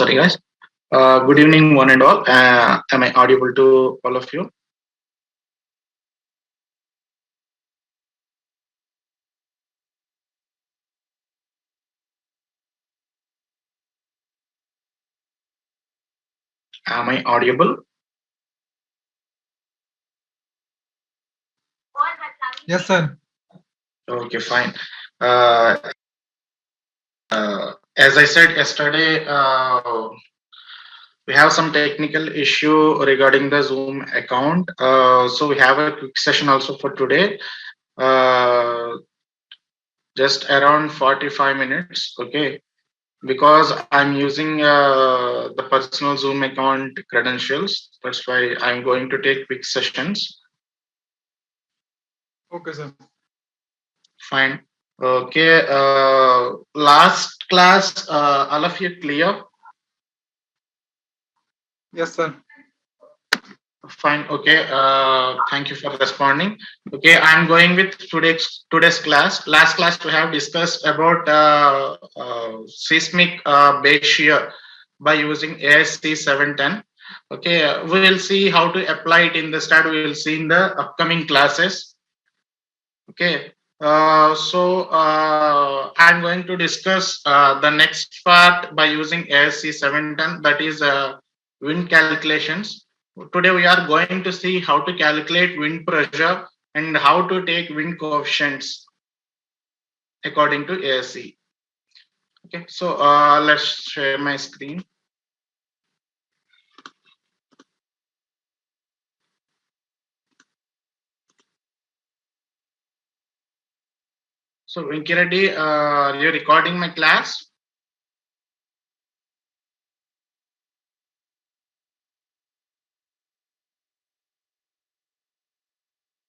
Sorry, guys. Good evening, one and all. Am I audible to all of you? Am I audible? Yes, sir. Okay, fine. Uh, as I said yesterday, we have some technical issue regarding the Zoom account. So we have a quick session also for today. Uh, just around 45 minutes. Okay. Because I'm using the personal Zoom account credentials. That's why I'm going to take quick sessions. Okay, sir. Fine. Okay. Last class, all of you clear? Yes, sir. Fine. Okay. Thank you for responding. Okay, I'm going with today's class. Last class we have discussed about seismic base shear by using ASC 710. Okay, we will see how to apply it in the start. We will see in the upcoming classes. Okay. I'm going to discuss the next part by using ASC 710, that is wind calculations. Today we are going to see how to calculate wind pressure and how to take wind coefficients according to ASC. Okay, so let's share my screen. So Venkireddy, are you recording my class?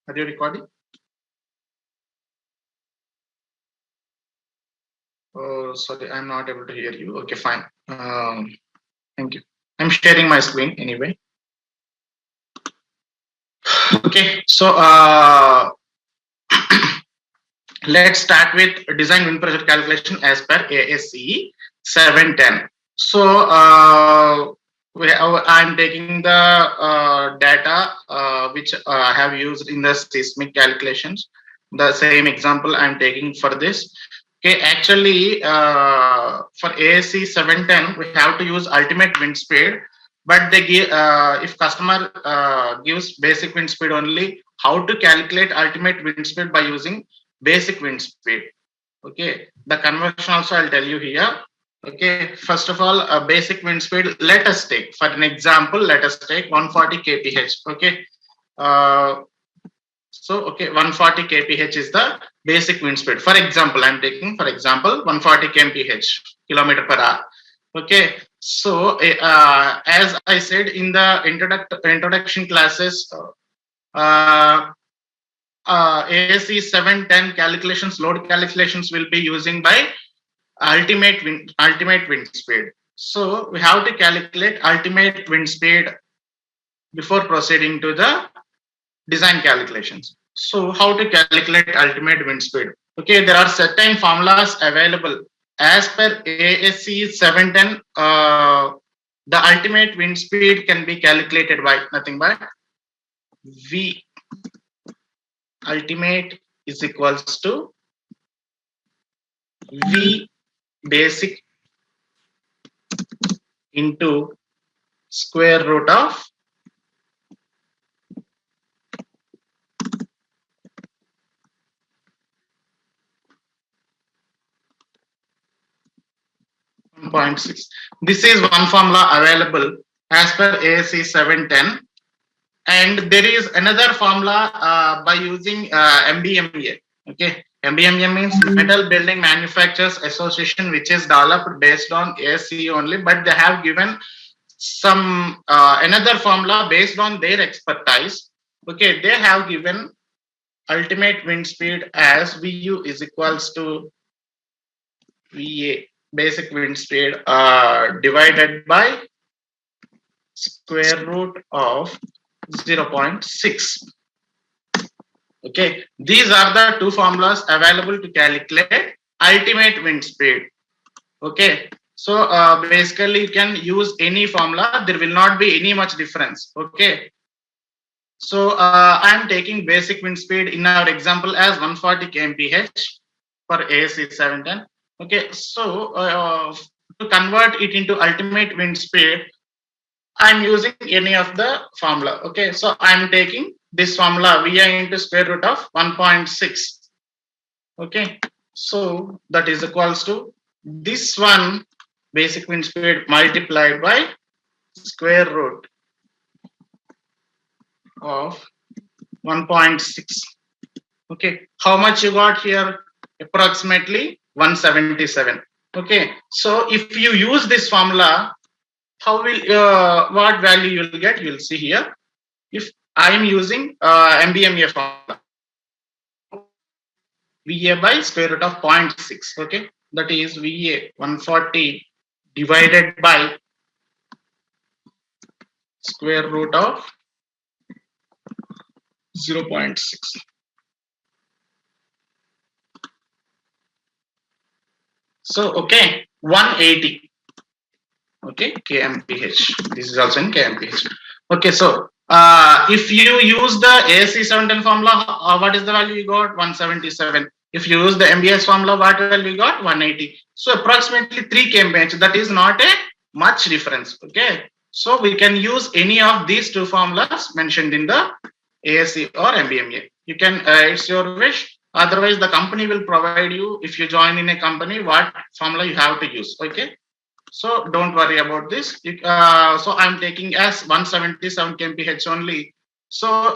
Are you recording? Oh, sorry, I'm not able to hear you. Okay, fine. Thank you. I'm sharing my screen anyway. Okay, so let's start with design wind pressure calculation as per ASCE 710. So I'm taking the data which I have used in the seismic calculations. The same example I'm taking for this. Okay, actually for ASC 710 we have to use ultimate wind speed, but they give if customer gives basic wind speed only, how to calculate ultimate wind speed by using basic wind speed. Okay, the conversion also I'll tell you here. Okay, first of all, a basic wind speed, let us take for an example, let us take 140 kph. Okay, so okay, 140 kph is the basic wind speed. For example, I'm taking for example 140 kmph, kilometer per hour. Okay, so as I said in the introduction classes, ASC 710 calculations, load calculations will be using by ultimate wind speed. So we have to calculate ultimate wind speed before proceeding to the design calculations. So how to calculate ultimate wind speed? Okay, there are certain formulas available as per ASC 710. The ultimate wind speed can be calculated by nothing but V ultimate is equals to V basic into square root of .6. This is one formula available as per ASC 710, and there is another formula by using MBMA. Okay, MBMA means Metal Building Manufacturers Association, which is developed based on ASC only, but they have given some another formula based on their expertise. Okay, they have given ultimate wind speed as VU is equals to VA basic wind speed divided by square root of 0.6. Okay, these are the two formulas available to calculate ultimate wind speed. Okay, So basically you can use any formula. There will not be any much difference. Okay. So I am taking basic wind speed in our example as 140 kmph for AC 710. Okay. So to convert it into ultimate wind speed, I'm using any of the formula. Okay. So I'm taking this formula VI into square root of 1.6. Okay. So that is equals to this one basic wind speed multiplied by square root of 1.6. Okay, how much you got here? Approximately 177. Okay, so if you use this formula, how will what value you will get? You will see here. If I am using MBMA formula, VA by square root of 0.6. Okay, that is VA 140 divided by square root of 0.6. So okay, 180. Okay, kmph. This is also in kmph. Okay, so if you use the AC 710 formula, what is the value you got? 177. If you use the MBS formula, what value you got? 180. So approximately 3 kmph. That is not a much difference. Okay, so we can use any of these two formulas mentioned in the ASC or MBMA. You can, it's your wish. Otherwise, the company will provide you, if you join in a company, what formula you have to use. Okay. So don't worry about this. So I'm taking as 177 kmph only. So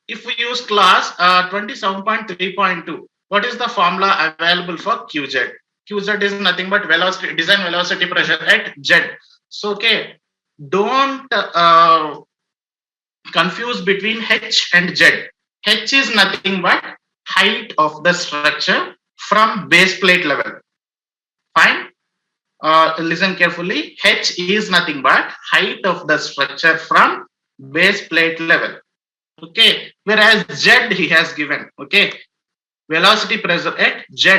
if we use class 27.3.2, what is the formula available for QZ? QZ is nothing but velocity, design velocity pressure at Z. So okay, don't confuse between H and Z. H is nothing but height of the structure from base plate level. Fine. Listen carefully. H is nothing but height of the structure from base plate level. Okay. Whereas Z he has given. Okay. Velocity pressure at Z.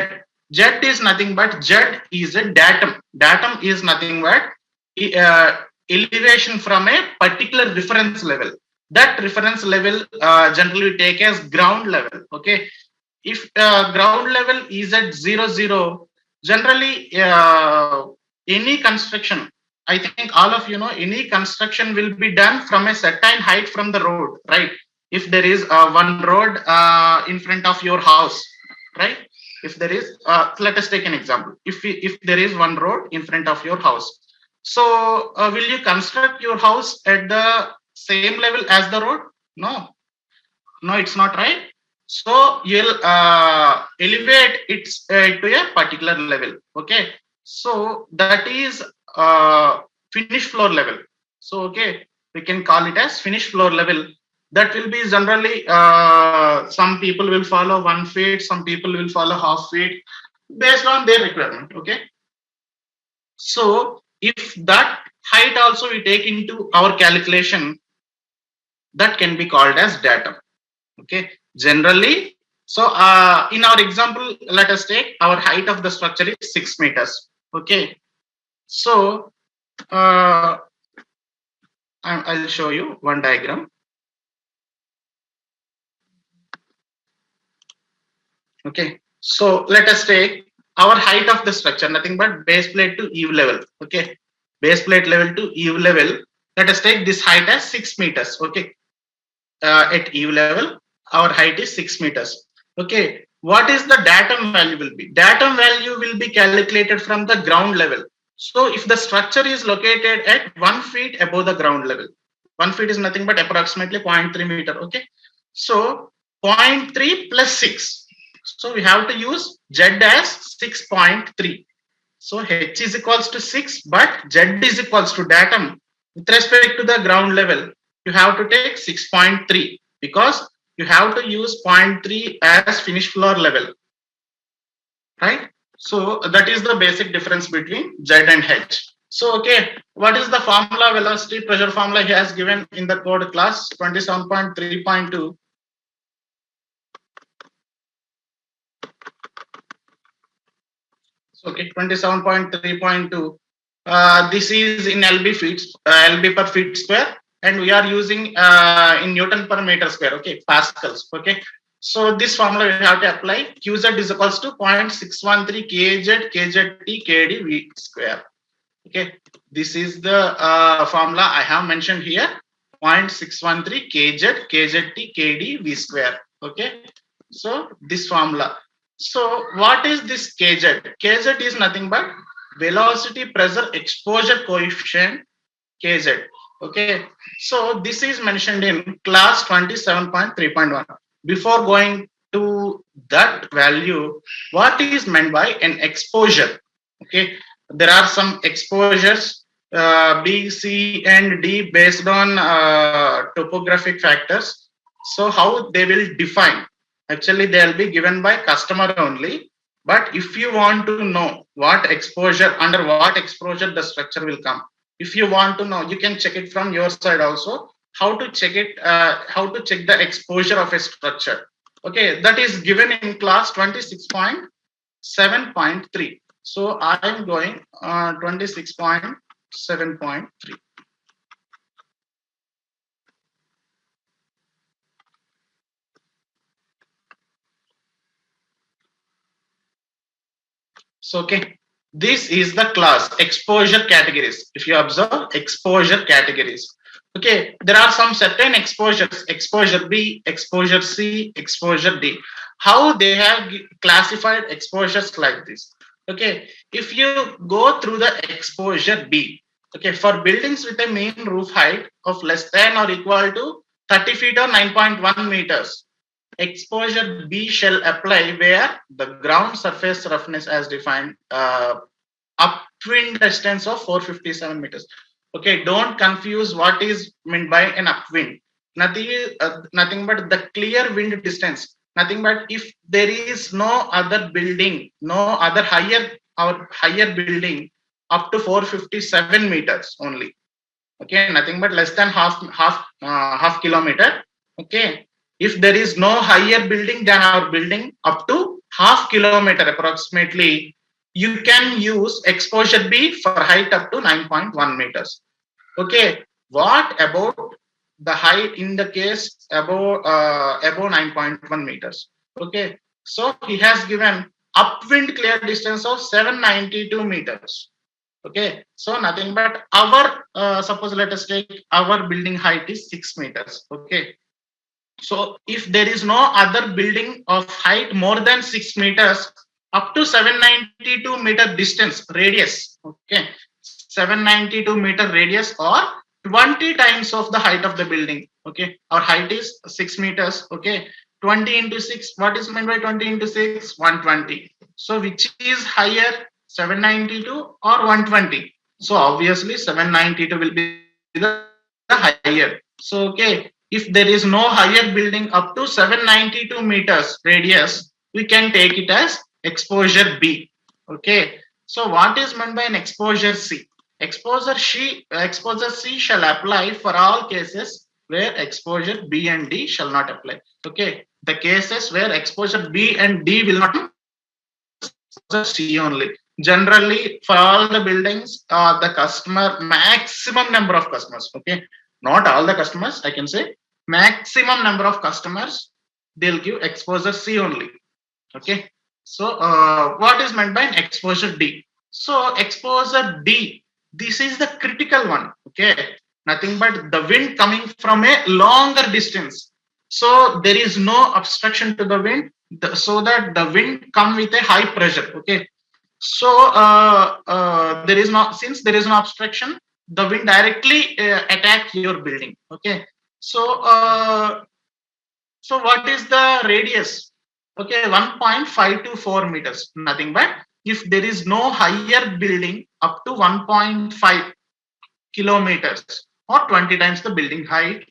Z is nothing but Z is a datum. Datum is nothing but uh, elevation from a particular reference level. That reference level generally we take as ground level. Okay. If ground level is at 0, generally any construction, I think all of you know, any construction will be done from a certain height from the road, right? If there is one road in front of your house, right? If there is, let us take an example. If there is one road in front of your house, so will you construct your house at the same level as the road? No, no, it's not, right? So you'll elevate it to a particular level. Okay, so that is finished floor level. So okay, we can call it as finished floor level. That will be generally some people will follow 1 feet, some people will follow half feet based on their requirement. Okay, so if that height also we take into our calculation, that can be called as datum. Okay, generally, so in our example, let us take our height of the structure is 6 meters. Okay, so I'll show you one diagram. Okay, so let us take our height of the structure, nothing but base plate to eave level. Okay, base plate level to eave level. Let us take this height as 6 meters. Okay, at eave level, our height is 6 meters. Okay, what is the datum value will be? Datum value will be calculated from the ground level. So if the structure is located at 1 feet above the ground level, 1 feet is nothing but approximately 0.3 meter. Okay, so 0.3 plus 6. So we have to use Z as 6.3. So H is equals to 6, but Z is equals to datum. With respect to the ground level, you have to take 6.3 because you have to use 0.3 as finished floor level, right? So that is the basic difference between Z and H. So okay, what is the formula, velocity pressure formula he has given in the code class 27.3.2? Okay, 27.3.2. This is in LB feet, LB per feet square, and we are using in Newton per meter square. Okay, pascals. Okay, so this formula we have to apply. QZ is equals to 0.613 kz kzt kd v square. Okay, this is the formula I have mentioned here. 0.613 kz kzt kd v square. Okay, so this formula. So what is this kz? Kz is nothing but velocity pressure exposure coefficient kz. Okay, so this is mentioned in class 27.3.1. Before going to that value, what is meant by an exposure? Okay, there are some exposures B, C, and D based on topographic factors. So how they will define? Actually, they will be given by customer only. But if you want to know what exposure, under what exposure the structure will come, if you want to know, you can check it from your side also. How to check it? How to check the exposure of a structure? Okay, that is given in class 26.7.3. So I am going 26.7.3. So, okay, this is the class exposure categories. If you observe exposure categories, okay, there are some certain exposures: exposure B, exposure C, exposure D. How they have classified exposures like this? Okay, if you go through the exposure B, okay, for buildings with a mean roof height of less than or equal to 30 feet or 9.1 meters, exposure B shall apply where the ground surface roughness as defined upwind distance of 457 meters. Okay, don't confuse what is meant by an upwind. Nothing but the clear wind distance. Nothing but if there is no other building, no other higher building up to 457 meters only. Okay, nothing but less than half kilometer. Okay, if there is no higher building than our building up to half kilometer approximately, you can use exposure B for height up to 9.1 meters. Okay, what about the height in the case above 9.1 meters? Okay, so he has given upwind clear distance of 792 meters. Okay, so nothing but our suppose let us take our building height is 6 meters. Okay, so if there is no other building of height more than 6 meters up to 792-meter distance radius, okay, 792-meter radius or 20 times of the height of the building. Okay, our height is 6 meters. Okay, 20 into 6, what is meant by 20 into 6? 120. So which is higher, 792 or 120? So obviously 792 will be the higher. So okay, if there is no higher building up to 792 meters radius, we can take it as exposure B. Okay, so what is meant by an exposure C? Exposure C shall apply for all cases where exposure B and D shall not apply. Okay, the cases where exposure B and D will not, exposure C only. Generally, for all the buildings, the customer maximum number of customers. Okay, not all the customers. I can say maximum number of customers. They'll give exposure C only. Okay, so what is meant by an exposure D? So exposure D, this is the critical one. Okay, nothing but the wind coming from a longer distance. So there is no obstruction to the wind, so that the wind come with a high pressure. Okay, so there is not, since there is no obstruction, the wind directly attack your building. Okay, so so what is the radius? Okay, 1.524 meters. Nothing but if there is no higher building up to 1.5 kilometers or 20 times the building height,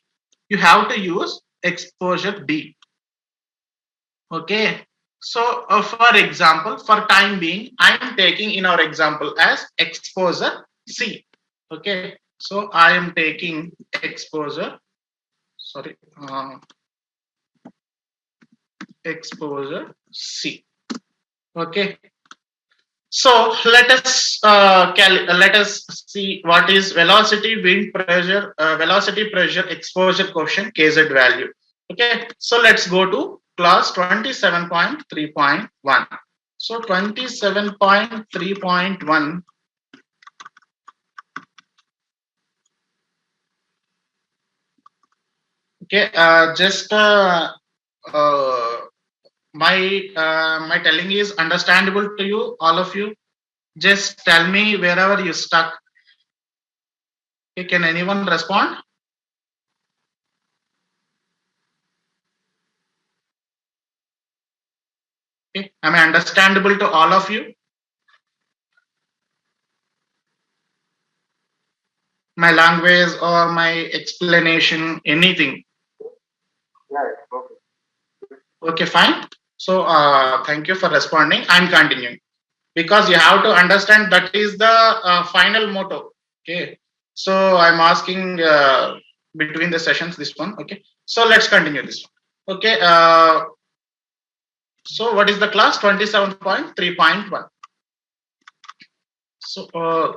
you have to use exposure D. Okay, so for example, for time being, I am taking in our example as exposure C. Okay, so I am taking exposure, sorry, exposure C. Okay, So let us see what is velocity, wind pressure, velocity, pressure, exposure coefficient, kz value. Okay, so let's go to class 27.3.1. So 27.3.1. Okay, just my telling is understandable to you, all of you. Just tell me wherever you stuck. Okay, can anyone respond? Okay, am I understandable to all of you? My language or my explanation, anything? Yeah, okay. Okay, fine. So thank you for responding. I'm continuing because you have to understand that is the final motto. Okay, so I'm asking between the sessions this one. Okay, so let's continue this one. Okay, so what is the class 27.3.1? So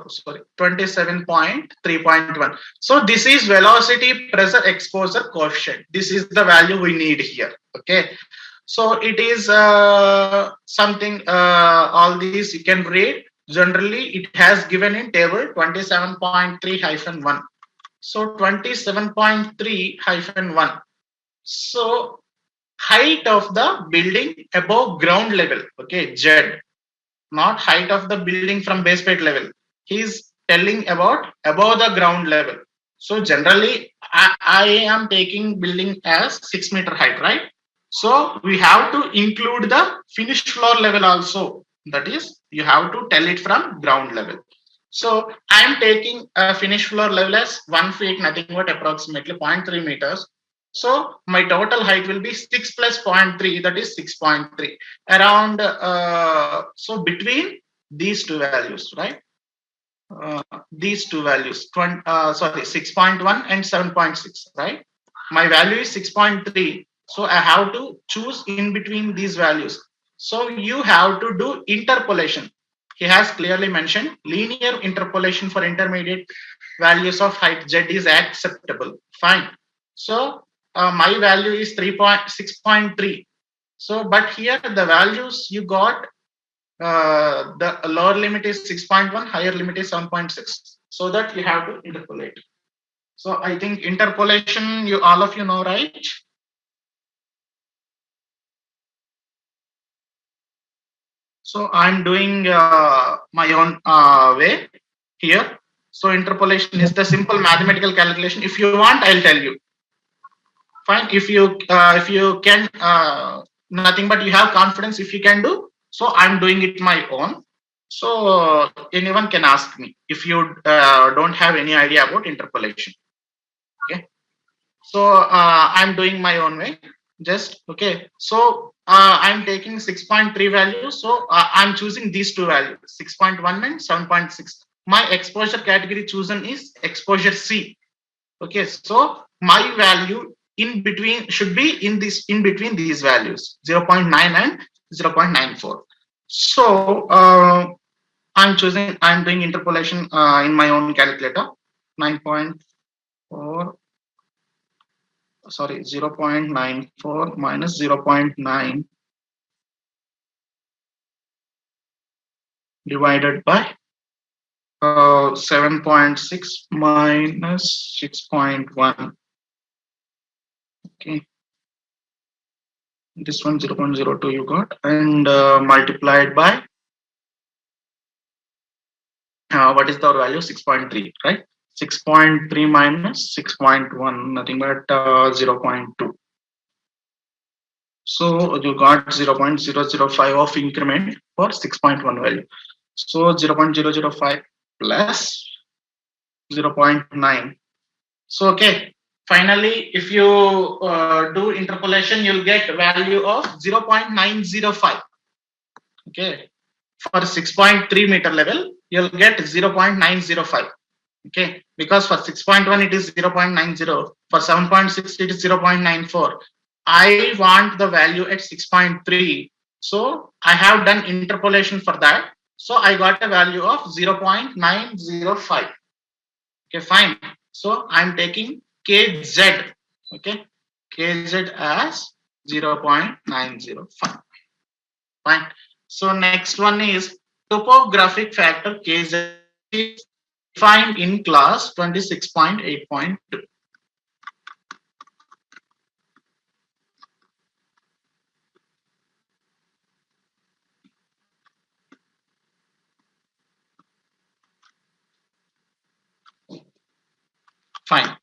sorry, 27.3.1. So this is velocity, pressure, exposure coefficient. This is the value we need here. Okay, so it is something all these you can read. Generally it has given in table 27.3-1. So 27.3-1. So height of the building above ground level. Okay, Z, not height of the building from base plate level. He's telling about above the ground level. So generally I am taking building as 6 meter height, right? So we have to include the finished floor level also. That is, you have to tell it from ground level. So I am taking a finished floor level as 1 feet, nothing but approximately 0.3 meters. So my total height will be 6 plus 0.3, that is 6.3. Around, so between these two values, right? These two values, 6.1 and 7.6, right? My value is 6.3. So I have to choose in between these values. So you have to do interpolation. He has clearly mentioned linear interpolation for intermediate values of height Z is acceptable. Fine. So my value is 6.3. So, but here the values you got, the lower limit is 6.1, higher limit is 7.6. So that you have to interpolate. So I think interpolation, you all of you know, right? So I'm doing my own way here. So interpolation is the simple mathematical calculation. If you want, I'll tell you. Fine. If you can, nothing but you have confidence if you can do. So I'm doing it my own. So anyone can ask me if you don't have any idea about interpolation. Okay. So I'm doing my own way. Just okay. So I'm taking 6.3 value. So I'm choosing these two values, 6.1 and 7.6. My exposure category chosen is exposure C. Okay. So my value in between should be in between these values, 0.9 and 0.94. So I'm doing interpolation in my own calculator. 9.4, sorry, 0.94 minus 0.9 divided by 7.6 minus 6.1. Okay, this one 0.02 you got, and multiplied by what is the value? 6.3, right? 6.3 minus 6.1, nothing but 0.2. So you got 0.005 of increment for 6.1 value. So 0.005 plus 0.9. So okay, finally, if you do interpolation, you'll get value of 0.905. Okay, for 6.3 meter level, you'll get 0.905. Okay, because for 6.1 it is 0.90, for 7.6 it is 0.94. I want the value at 6.3, so I have done interpolation for that. So I got a value of 0.905. Okay, fine. So I'm taking kz. Okay, kz as 0.905. Fine. So next one is topographic factor kz is defined in class 26.8.2. Fine.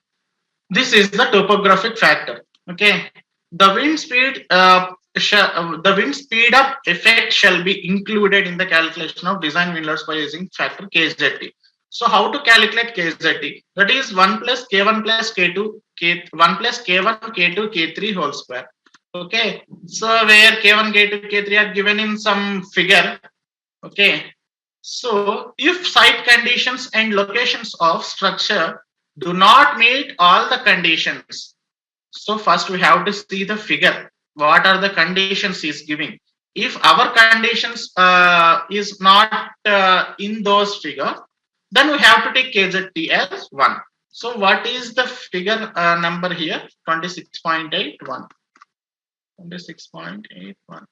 This is the topographic factor. Okay, the wind speed the wind speed up effect shall be included in the calculation of design wind loads by using factor kzt. So how to calculate kzt? That is 1 plus k1 plus k2 k1 plus k1 k2 k3 whole square. Okay, so where k1 k2 k3 are given in some figure. Okay, so if site conditions and locations of structure do not meet all the conditions, so first we have to see the figure. What are the conditions is giving? If our conditions is not in those figure, then we have to take KZT as 1. So what is the figure number here? 26.81. 26.81.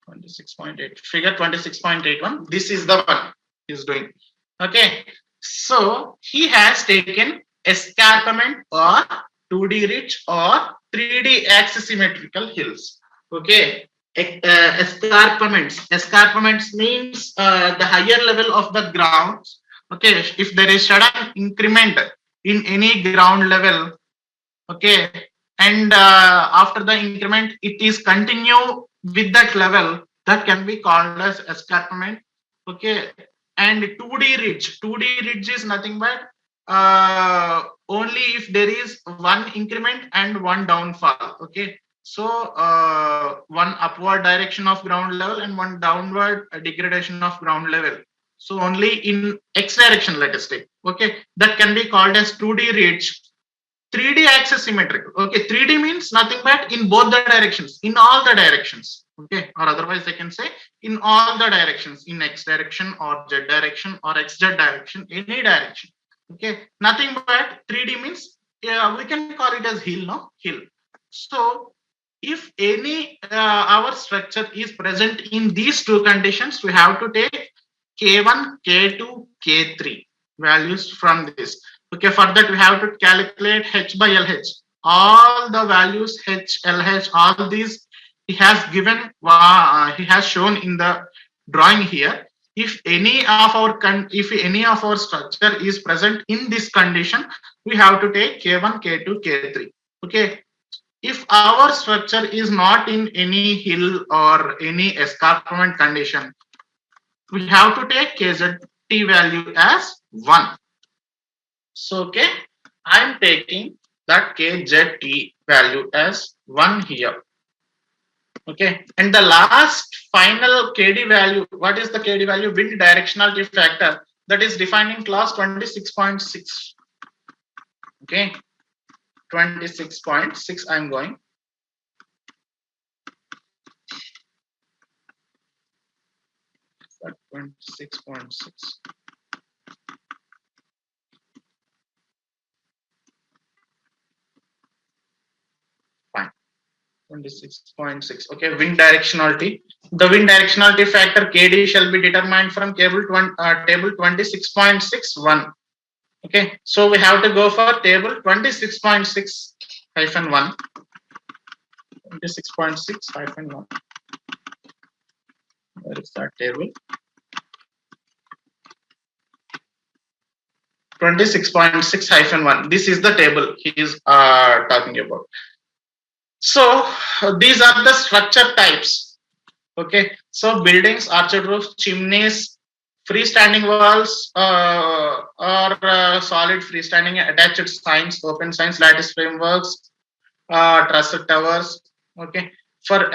26.8. Figure 26.81. This is the one he's doing. Okay. So he has taken escarpment or 2D ridge or 3D axisymmetrical hills. Okay. Escarpments means the higher level of the ground. Okay. If there is sudden increment in any ground level, okay, and after the increment it is continue with that level, that can be called as escarpment. Okay, and 2D ridge is nothing but only if there is one increment and one downfall. Okay, so one upward direction of ground level and one downward degradation of ground level. So only in x direction, let us take. Okay, that can be called as 2D ridge. 3D axis symmetrical. Okay, 3D means nothing but in both the directions, in all the directions. Okay, or otherwise I can say in all the directions, in x direction or z direction or xz direction, any direction. Okay, nothing but 3D means we can call it as hill, no? Hill. So if any our structure is present in these two conditions, we have to take K1, K2, K3 values from this. Okay, for that we have to calculate H by LH. All the values H, LH, all these he has given, he has shown in the drawing here. If any of our structure is present in this condition, we have to take K1, K2, K3. Okay, if our structure is not in any hill or any escarpment condition, we have to take KZT value as 1. So, okay, I'm taking that KZT value as 1 here. Okay, and the last final KD value, what is the KD value? Wind directionality factor, that is defined in class 26.6. Okay, 26.6 I'm going. But 26.6. Fine. 26.6. Okay, wind directionality. The wind directionality factor KD shall be determined from table 26.61. Okay, so we have to go for table 26.6 hyphen 1. 26.6 hyphen 1. Where is that table? 26.6 hyphen 1. This is the table he is talking about. So these are the structure types. Okay, so buildings, arched roofs, chimneys, freestanding walls, or solid freestanding attached signs, open signs, lattice frameworks, trussed towers. Okay, for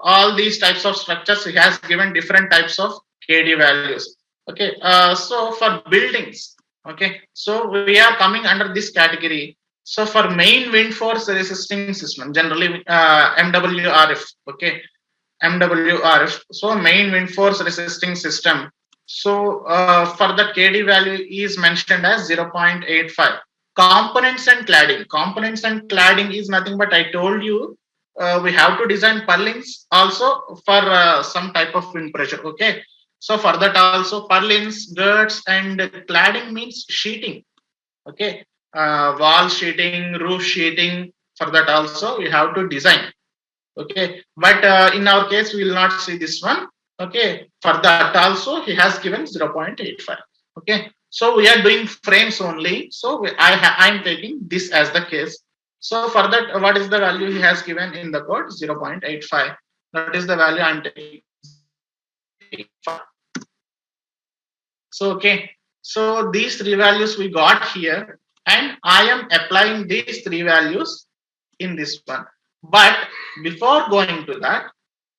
all these types of structures, he has given different types of KD values. Okay, so for buildings, okay, so we are coming under this category. So for main wind force resisting system, generally MWRF, okay, MWRF. So main wind force resisting system. So for the KD value is mentioned as 0.85. Components and cladding. Components and cladding is nothing but I told you we have to design purlins also for some type of wind pressure. Okay. So for that also purlins, girts, and cladding means sheeting. Okay. Wall sheeting, roof sheeting. For that also we have to design. Okay, but in our case we will not see this one. Okay, for that also he has given 0.85. Okay, so we are doing frames only, so I am taking this as the case. So for that, what is the value he has given in the code? 0.85. That is the value I am taking. So okay, so these three values we got here, and I am applying these three values in this one. But before going to that,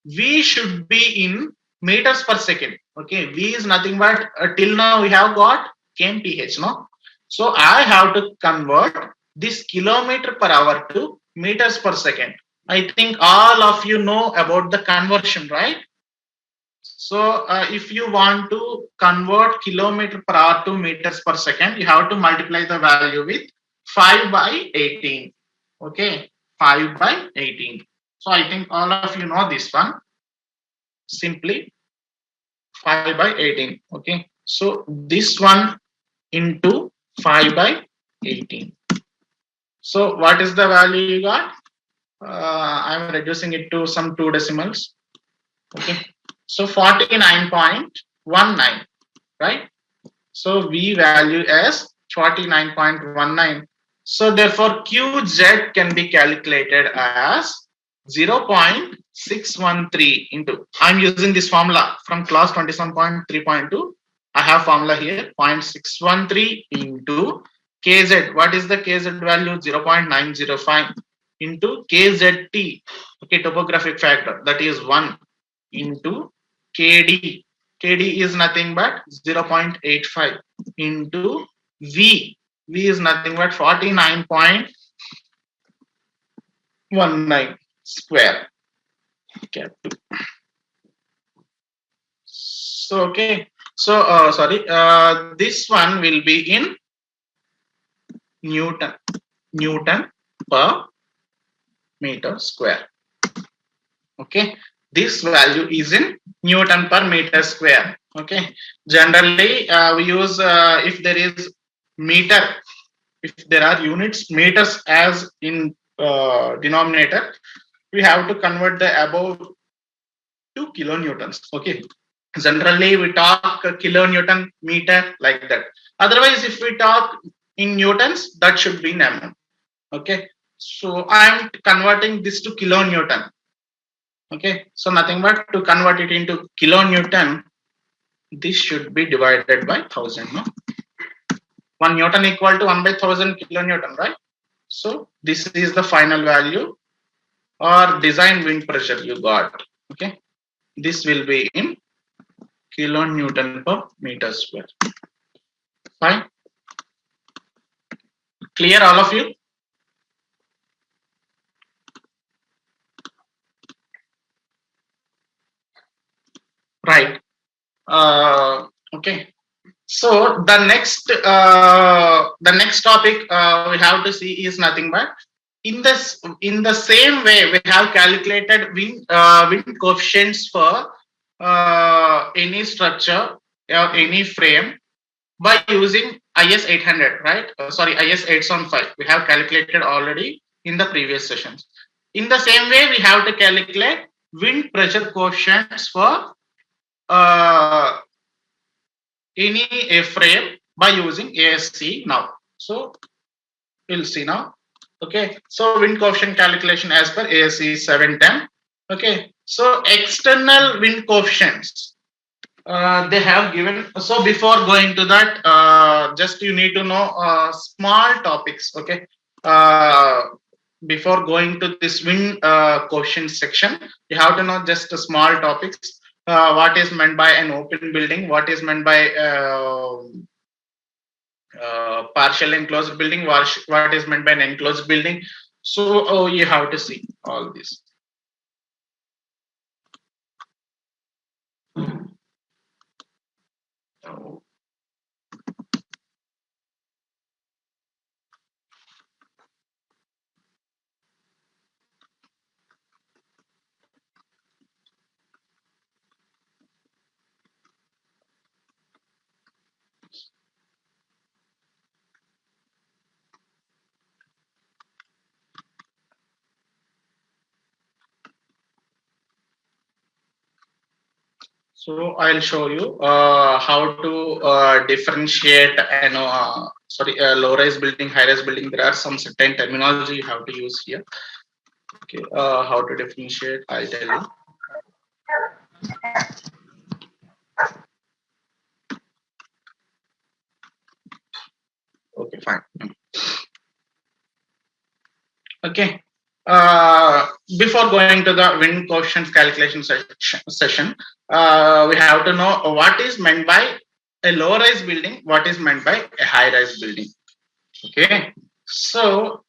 V should be in meters per second. Okay, V is nothing but till now we have got kmph, no? So I have to convert this kilometer per hour to meters per second. I think all of you know about the conversion, right? So if you want to convert kilometer per hour to meters per second, you have to multiply the value with 5 by 18. Okay, 5 by 18. So I think all of you know this one. Simply 5 by 18. Okay, so this one into 5 by 18. So what is the value you got? I'm reducing it to some two decimals. Okay, so 49.19, right? So V value as 49.19. So therefore QZ can be calculated as 0.613 into, I'm using this formula from class 27.3.2. I have formula here 0.613 into KZ. What is the KZ value? 0.905 into KZT. Okay, topographic factor, that is 1 into KD. KD is nothing but 0.85 into V. V is nothing but 49.19 square. Okay. So okay. So sorry. This one will be in Newton per meter square. Okay, this value is in Newton per meter square. Okay, generally we use if there is meter, if there are units, meters as in denominator, we have to convert the above to kilonewtons. Okay, generally we talk kilonewton meter like that. Otherwise, if we talk in newtons, that should be in mm. Okay, so I am converting this to kilonewton. Okay, so nothing but to convert it into kilonewton, this should be divided by 1000. No? 1 Newton equal to 1 by 1000 kilonewton, right? So this is the final value or design wind pressure you got. Okay, this will be in kilonewton per meter square. Fine. Clear, all of you? Right. Okay. So the next topic we have to see is nothing but in the same way we have calculated wind coefficients for any structure or any frame by using IS 800, right? Sorry, IS 815. We have calculated already in the previous sessions. In the same way, we have to calculate wind pressure coefficients for any frame by using ASC now. So we'll see now. Okay, so wind coefficient calculation as per ASC 710. Okay, so external wind coefficients they have given. So before going to that, just you need to know small topics. Okay, before going to this wind coefficient section, you have to know just small topics. What is meant by an open building? What is meant by partial enclosed building? What is meant by an enclosed building? So you have to see all this. So I'll show you how to differentiate, low-rise building, high-rise building. There are some certain terminology you have to use here. Okay, how to differentiate, I'll tell you. Okay, fine. Okay. Before going to the wind coefficient calculation session, we have to know what is meant by a low-rise building, what is meant by a high-rise building. Okay. So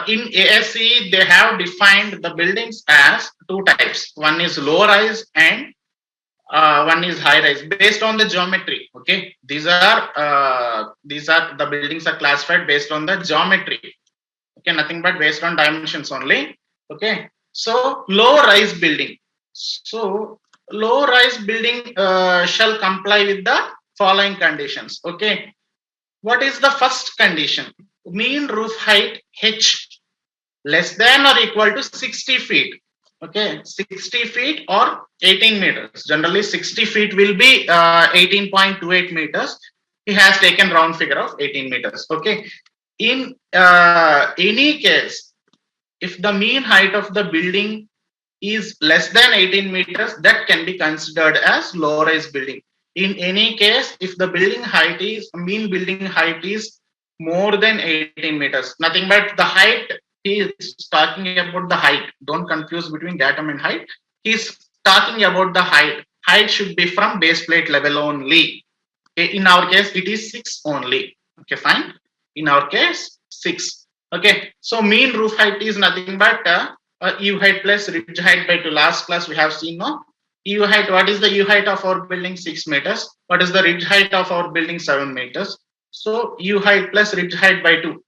in ASE, they have defined the buildings as two types. One is low-rise and one is high-rise based on the geometry. Okay. These are the buildings are classified based on the geometry. Okay, nothing but based on dimensions only. Okay, so low rise building. So low rise building shall comply with the following conditions. Okay, what is the first condition? Mean roof height H less than or equal to 60 feet. Okay, 60 feet or 18 meters. Generally 60 feet will be 18.28 meters. He has taken round figure of 18 meters. Okay, in any case, if the mean height of the building is less than 18 meters, that can be considered as low-rise building. In any case, if the mean building height is more than 18 meters, nothing but the height, he is talking about the height. Don't confuse between datum and height. He is talking about the height. Height should be from base plate level only. Okay, in our case, it is 6 only. Okay, fine. In our case, 6. Okay, so mean roof height is nothing but U height plus ridge height by 2. Last class we have seen, no? U height, what is the U height of our building? 6 meters. What is the ridge height of our building? 7 meters. So U height plus ridge height by 2.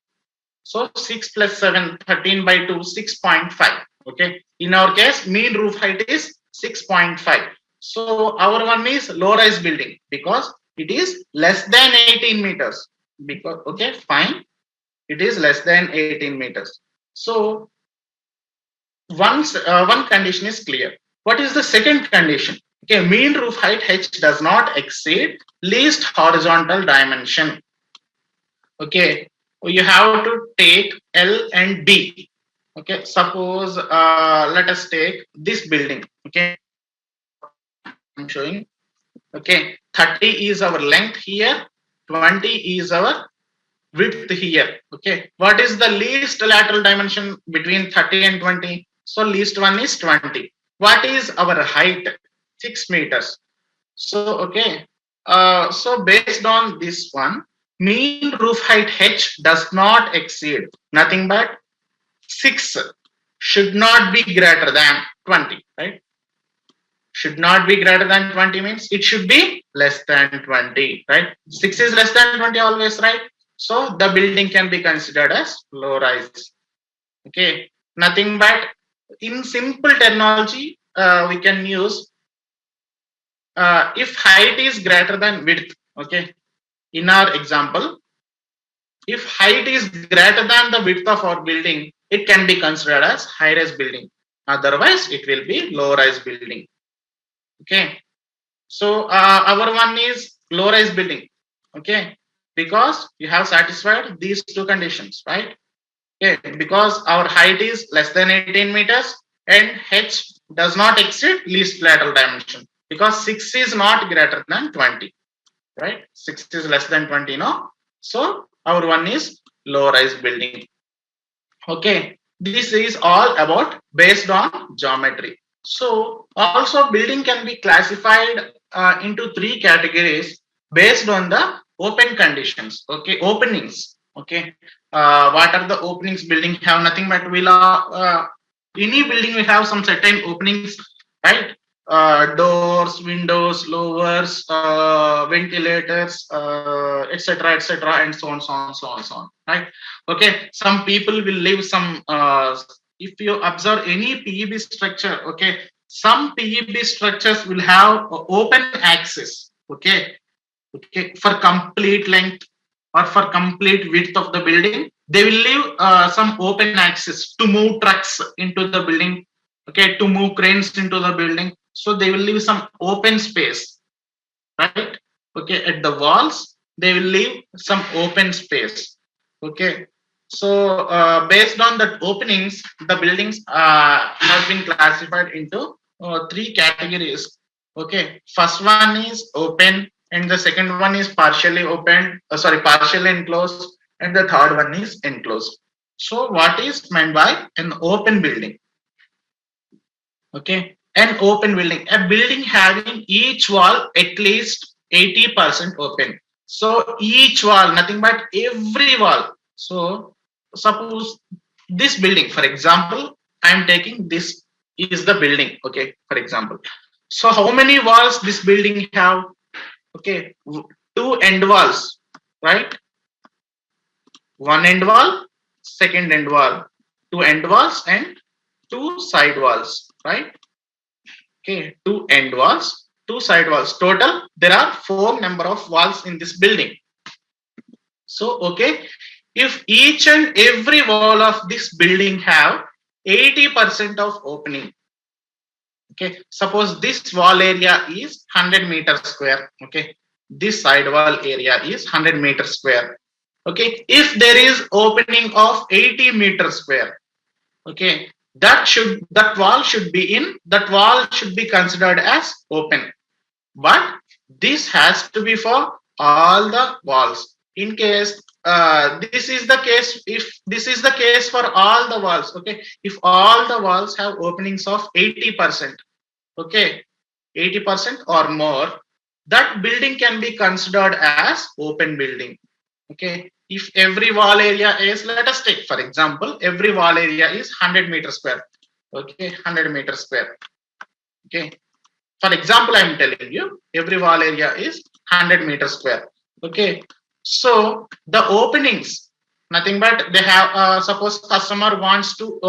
So 6 plus 7, 13 by 2, 6.5. Okay, in our case, mean roof height is 6.5. So our one is low-rise building because it is less than 18 meters. Because, okay, fine, it is less than 18 meters. So once one condition is clear. What is the second condition? Okay, mean roof height H does not exceed least horizontal dimension. Okay, you have to take L and B. Okay, suppose let us take this building. Okay, I'm showing. Okay, 30 is our length here, 20 is our width here. Okay, what is the least lateral dimension between 30 and 20? So least one is 20. What is our height? 6 meters. So okay, so based on this one, mean roof height H does not exceed nothing but 6, should not be greater than 20, right? Should not be greater than 20 means it should be less than 20, right? 6 is less than 20 always, right? So the building can be considered as low rise. Okay, nothing but in simple terminology, we can use if height is greater than width. Okay, in our example, if height is greater than the width of our building, it can be considered as high rise building. Otherwise, it will be low rise building. Okay, so our one is low rise building. Okay, because you have satisfied these two conditions, right? Okay, because our height is less than 18 meters and H does not exceed least lateral dimension because 6 is not greater than 20, right? 6 is less than 20, no? So our one is low rise building. Okay, this is all about based on geometry. So also building can be classified into 3 categories based on the open conditions. Okay, openings. Okay, what are the openings building have? Nothing but any building will have some certain openings, right? Door, doors, windows, lowers, ventilators, etc., and so on, so on, so on, so on. Right? Okay. Some people will leave some. If you observe any PEB structure, okay, some PEB structures will have open access. Okay, for complete length or for complete width of the building, they will leave some open access to move trucks into the building, okay, to move cranes into the building. So they will leave some open space, right? Okay, at the walls they will leave some open space. Okay, so based on that openings, the buildings have been classified into three categories. Okay, first one is open, and the second one is partially open, partially enclosed, and the third one is enclosed. So what is meant by an open building? Okay, an open building, a building having each wall at least 80% open. So each wall, nothing but every wall. So suppose this building, for example, I am taking this is the building. Okay, for example. So how many walls this building have? Okay, two end walls, right? One end wall, second end wall, two end walls, and two side walls, right? Okay, two end walls, two side walls. Total, there are four number of walls in this building. So, okay, if each and every wall of this building have 80% of opening. Okay, suppose this wall area is 100 meters square. Okay, this side wall area is 100 meters square. Okay, if there is opening of 80 meters square, okay, that wall should be considered as open, but this has to be for all the walls. In case this is the case, if this is the case for all the walls, okay, if all the walls have openings of 80%, okay, 80% or more, that building can be considered as open building. Okay, if every wall area is, let us take for example, every wall area is 100 meters square. Okay, 100 meters square. Okay, for example, I am telling you every wall area is 100 meters square. Okay, so the openings, nothing but they have, suppose customer wants to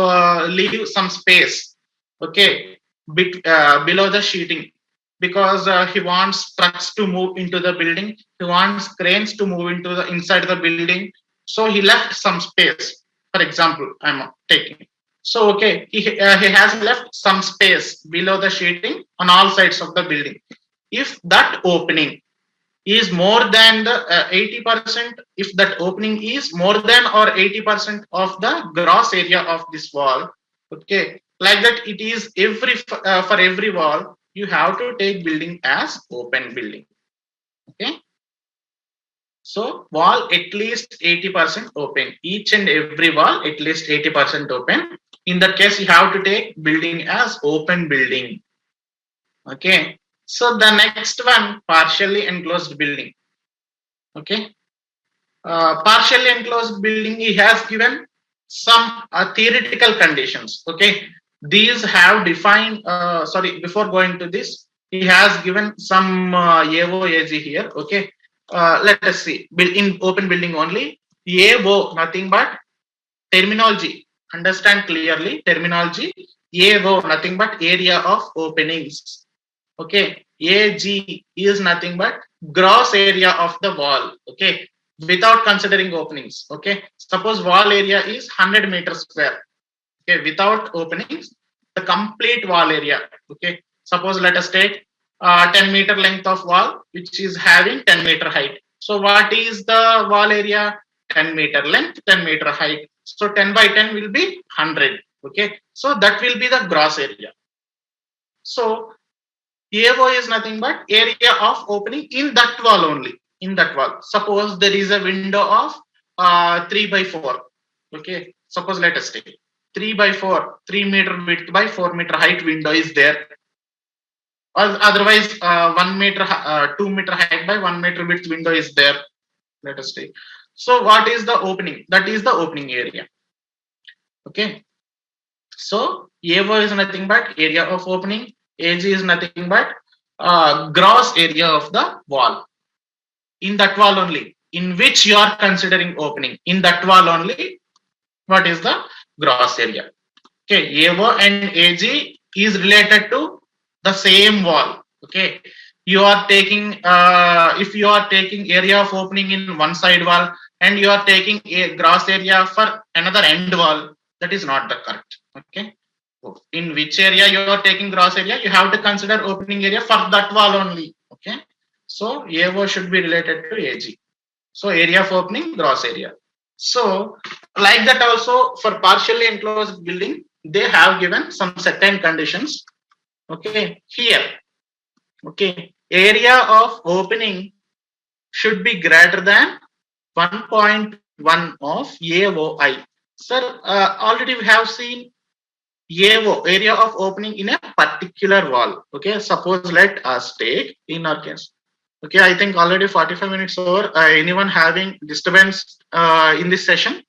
leave some space, okay, below the sheeting, because he wants trucks to move into the building, he wants cranes to move into the inside the building, so he left some space. For example, I'm taking, so okay, he has left some space below the sheeting on all sides of the building. If that opening is more than the 80%, if that opening is more than or 80% of the gross area of this wall, okay, like that it is for every wall, you have to take building as open building. Okay, so wall at least 80% open, each and every wall at least 80% open. In that case, you have to take building as open building. Okay, so the next one, partially enclosed building. Okay, partially enclosed building, he has given some theoretical conditions. Okay, these have defined, before going to this, he has given some AOAG here. Okay, let us see, in open building only, AO, nothing but terminology, understand clearly terminology. AO, nothing but area of openings. Okay, AG is nothing but gross area of the wall. Okay, without considering openings. Okay, suppose wall area is 100 meters square. Okay, without openings, the complete wall area. Okay, suppose let us take 10-meter length of wall, which is having 10-meter height. So what is the wall area? 10-meter length, 10-meter height. So 10 by 10 will be 100. Okay, so that will be the gross area. So AO is nothing but area of opening in that wall only. In that wall, suppose there is a window of 3 by 4. Okay, suppose let us take 3 by 4, 3 meter width by 4 meter height window is there. Or otherwise, 1 meter, 2 meter height by 1 meter width window is there. Let us take. So what is the opening? That is the opening area. Okay. So AO is nothing but area of opening. AG is nothing but gross area of the wall. In that wall only, in which you are considering opening, in that wall only, what is the gross area? Okay, AO and AG is related to the same wall. Okay, you are taking if you are taking area of opening in one side wall and you are taking a gross area for another end wall, that is not the correct. Okay, in which area you are taking gross area, you have to consider opening area for that wall only. Okay, so AO should be related to AG. So area of opening, gross area. So like that also for partially enclosed building, they have given some certain conditions. Okay, here, okay, area of opening should be greater than 1.1 of AOI. Sir, already we have seen AO, area of opening in a particular wall. Okay, suppose let us take in our case. Okay, I think already 45 minutes over. Anyone having disturbance in this session?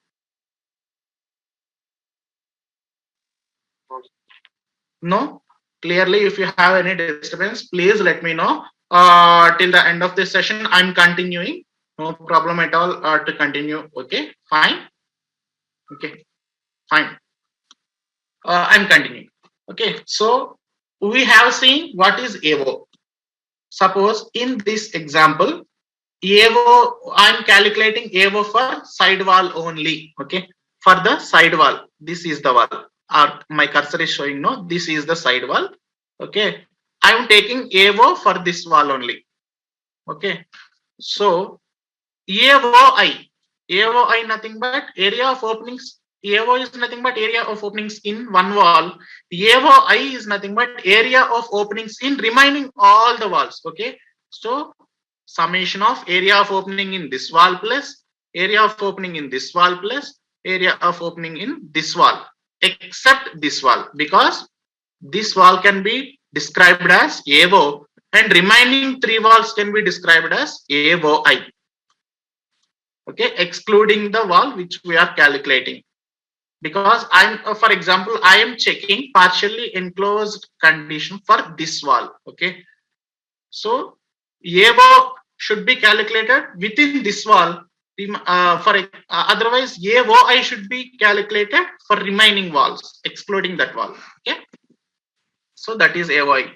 No? Clearly, if you have any disturbance, please let me know. Till the end of this session, I'm continuing. No problem at all to continue. Okay, fine. Okay, fine. I'm continuing. Okay, so we have seen what is AO. Suppose in this example, AO, I'm calculating AO for side wall only. Okay, for the side wall, this is the wall. My cursor is showing no, this is the side wall. Okay, I'm taking AO for this wall only. Okay, so AOI nothing but area of openings. AO is nothing but area of openings in one wall. AOI is nothing but area of openings in remaining all the walls. Okay, so summation of area of opening in this wall plus area of opening in this wall plus area of opening in this wall, except this wall, because this wall can be described as AO and remaining three walls can be described as AOI. Okay, excluding the wall which we are calculating, because I'm for example I am checking partially enclosed condition for this wall. Okay, so AO should be calculated within this wall. Otherwise AOI should be calculated for remaining walls, excluding that wall. Okay, so that is AOI.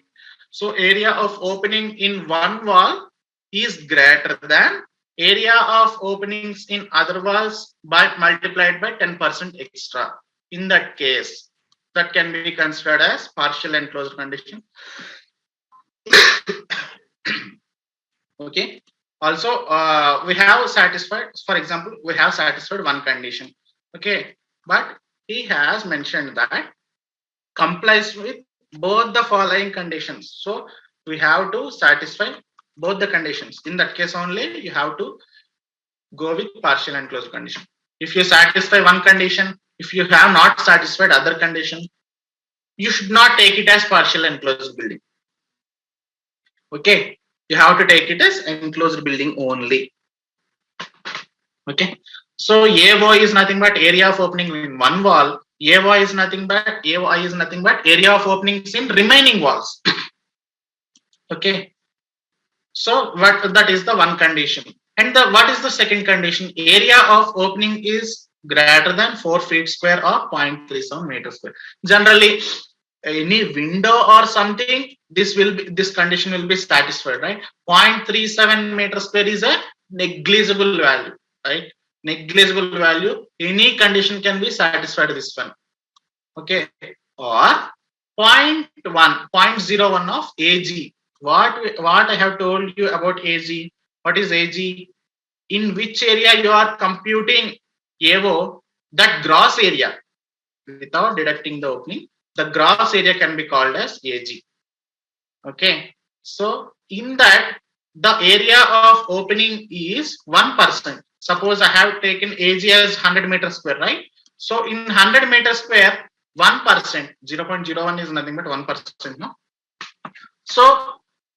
So area of opening in one wall is greater than area of openings in other walls by multiplied by 10% extra. In that case, that can be considered as partial enclosed condition. Okay, also we have satisfied, for example, we have satisfied one condition. Okay, but he has mentioned that complies with both the following conditions. So we have to satisfy both the conditions. In that case only you have to go with partial enclosed condition. If you satisfy one condition, if you have not satisfied other condition, you should not take it as partial enclosed building. Okay, you have to take it as enclosed building only. Okay, so AO is nothing but area of opening in one wall. AOI is nothing but area of openings in remaining walls. Okay, so what that is the one condition. And what is the second condition? Area of opening is greater than 4 feet square or 0.37 meters square. Generally, any window or something, this condition will be satisfied, right? 0.37 meters square is a negligible value, right? Negligible value. Any condition can be satisfied this one. Okay, or 0.01 of AG. What I have told you about AG? What is AG? In which area you are computing AO, that gross area without deducting the opening, the gross area can be called as AG. Okay, so in that the area of opening is 1%. Suppose I have taken AG as 100 meters square, right? So in 100 meters square, 1%, 0.01 is nothing but 1%. No. So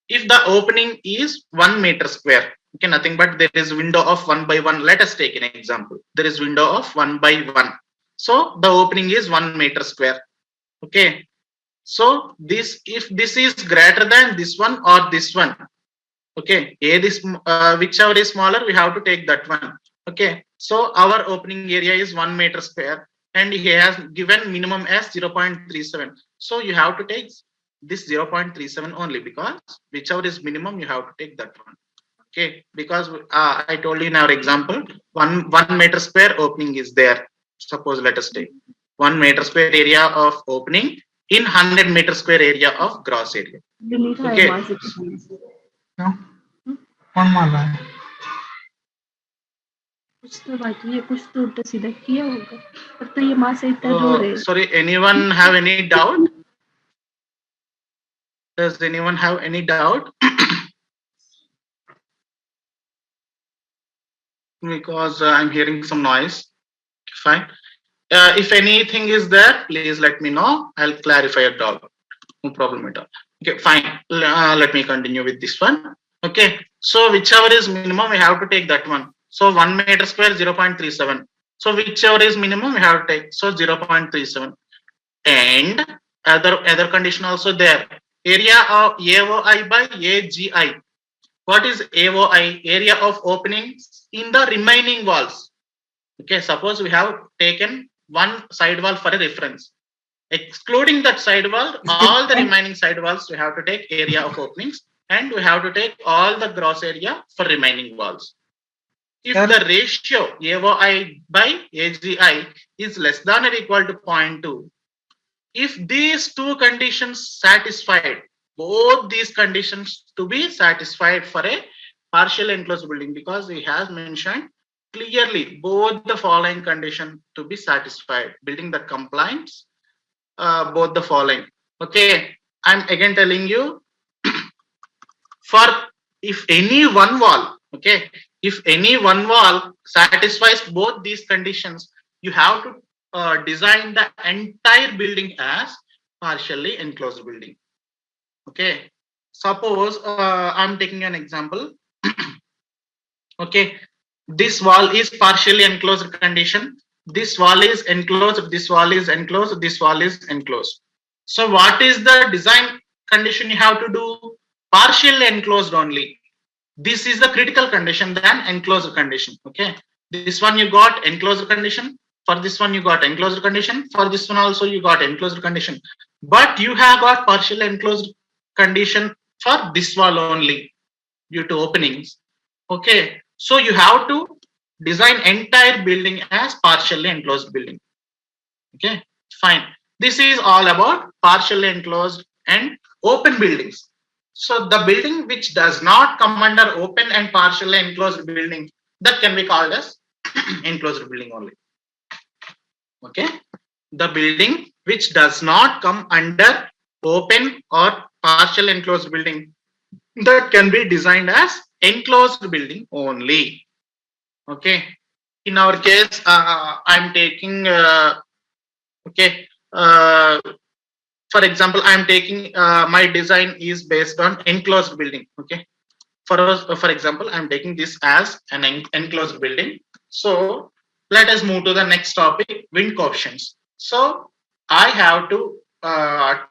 if the opening is 1 meter square, okay, nothing but there is window of 1 by 1. Let us take an example. There is window of 1 by 1. So the opening is 1 meter square. Okay. So this, if this is greater than this one or this one, okay, whichever is smaller, we have to take that one. Okay, so our opening area is 1 meter square, and he has given minimum as 0.37. So you have to take this 0.37 only, because whichever is minimum, you have to take that one. Okay, because I told you in our example, one meter square opening is there. Suppose let us take 1 meter square area of opening in 100 meter square area of gross area. Okay. क्यों? कौन मार रहा है? कुछ तो बाकी है, कुछ तो उल्टा सीधा किया होगा, पर तो ये माँ से इतना रो रहे हैं. Sorry, anyone have any doubt? Does anyone have any doubt? Because I'm hearing some noise. Fine. If anything is there, please let me know. I'll clarify your doubt. No problem at all. Okay, fine. Let me continue with this one. Okay. So whichever is minimum, we have to take that one. So 1 meter square 0.37. So whichever is minimum, we have to take. So 0.37. And other condition also there. Area of AOI by AGI. What is AOI? Area of openings in the remaining walls. Okay, suppose we have taken one side wall for a reference. Excluding that side wall, all the remaining side walls, we have to take area of openings, and we have to take all the gross area for remaining walls. If the ratio AOI by AGI is less than or equal to 0.2, if these two conditions satisfied, both these conditions to be satisfied for a partial enclosed building, because he has mentioned clearly both the following condition to be satisfied, building that compliance, both the following. Okay, I'm again telling you, for if any one wall, okay, if any one wall satisfies both these conditions, you have to design the entire building as partially enclosed building. Okay, suppose I'm taking an example. Okay, this wall is partially enclosed condition. This wall is enclosed, this wall is enclosed, this wall is enclosed. So what is the design condition you have to do? Partially enclosed only. This is the critical condition than enclosed condition. Okay, this one you got enclosed condition. For this one you got enclosed condition. For this one also you got enclosed condition. But you have got partially enclosed condition for this wall only due to openings. Okay, so you have to design entire building as partially enclosed building. Okay, fine. This is all about partially enclosed and open buildings. So the building which does not come under open and partially enclosed building, that can be called as enclosed building only. Okay, the building which does not come under open or partial enclosed building, that can be designed as enclosed building only. Okay, in our case, I'm taking okay, for example, I'm taking my design is based on enclosed building. Okay, for example, I'm taking this as an enclosed building. So let us move to the next topic, wind coefficients. So I have to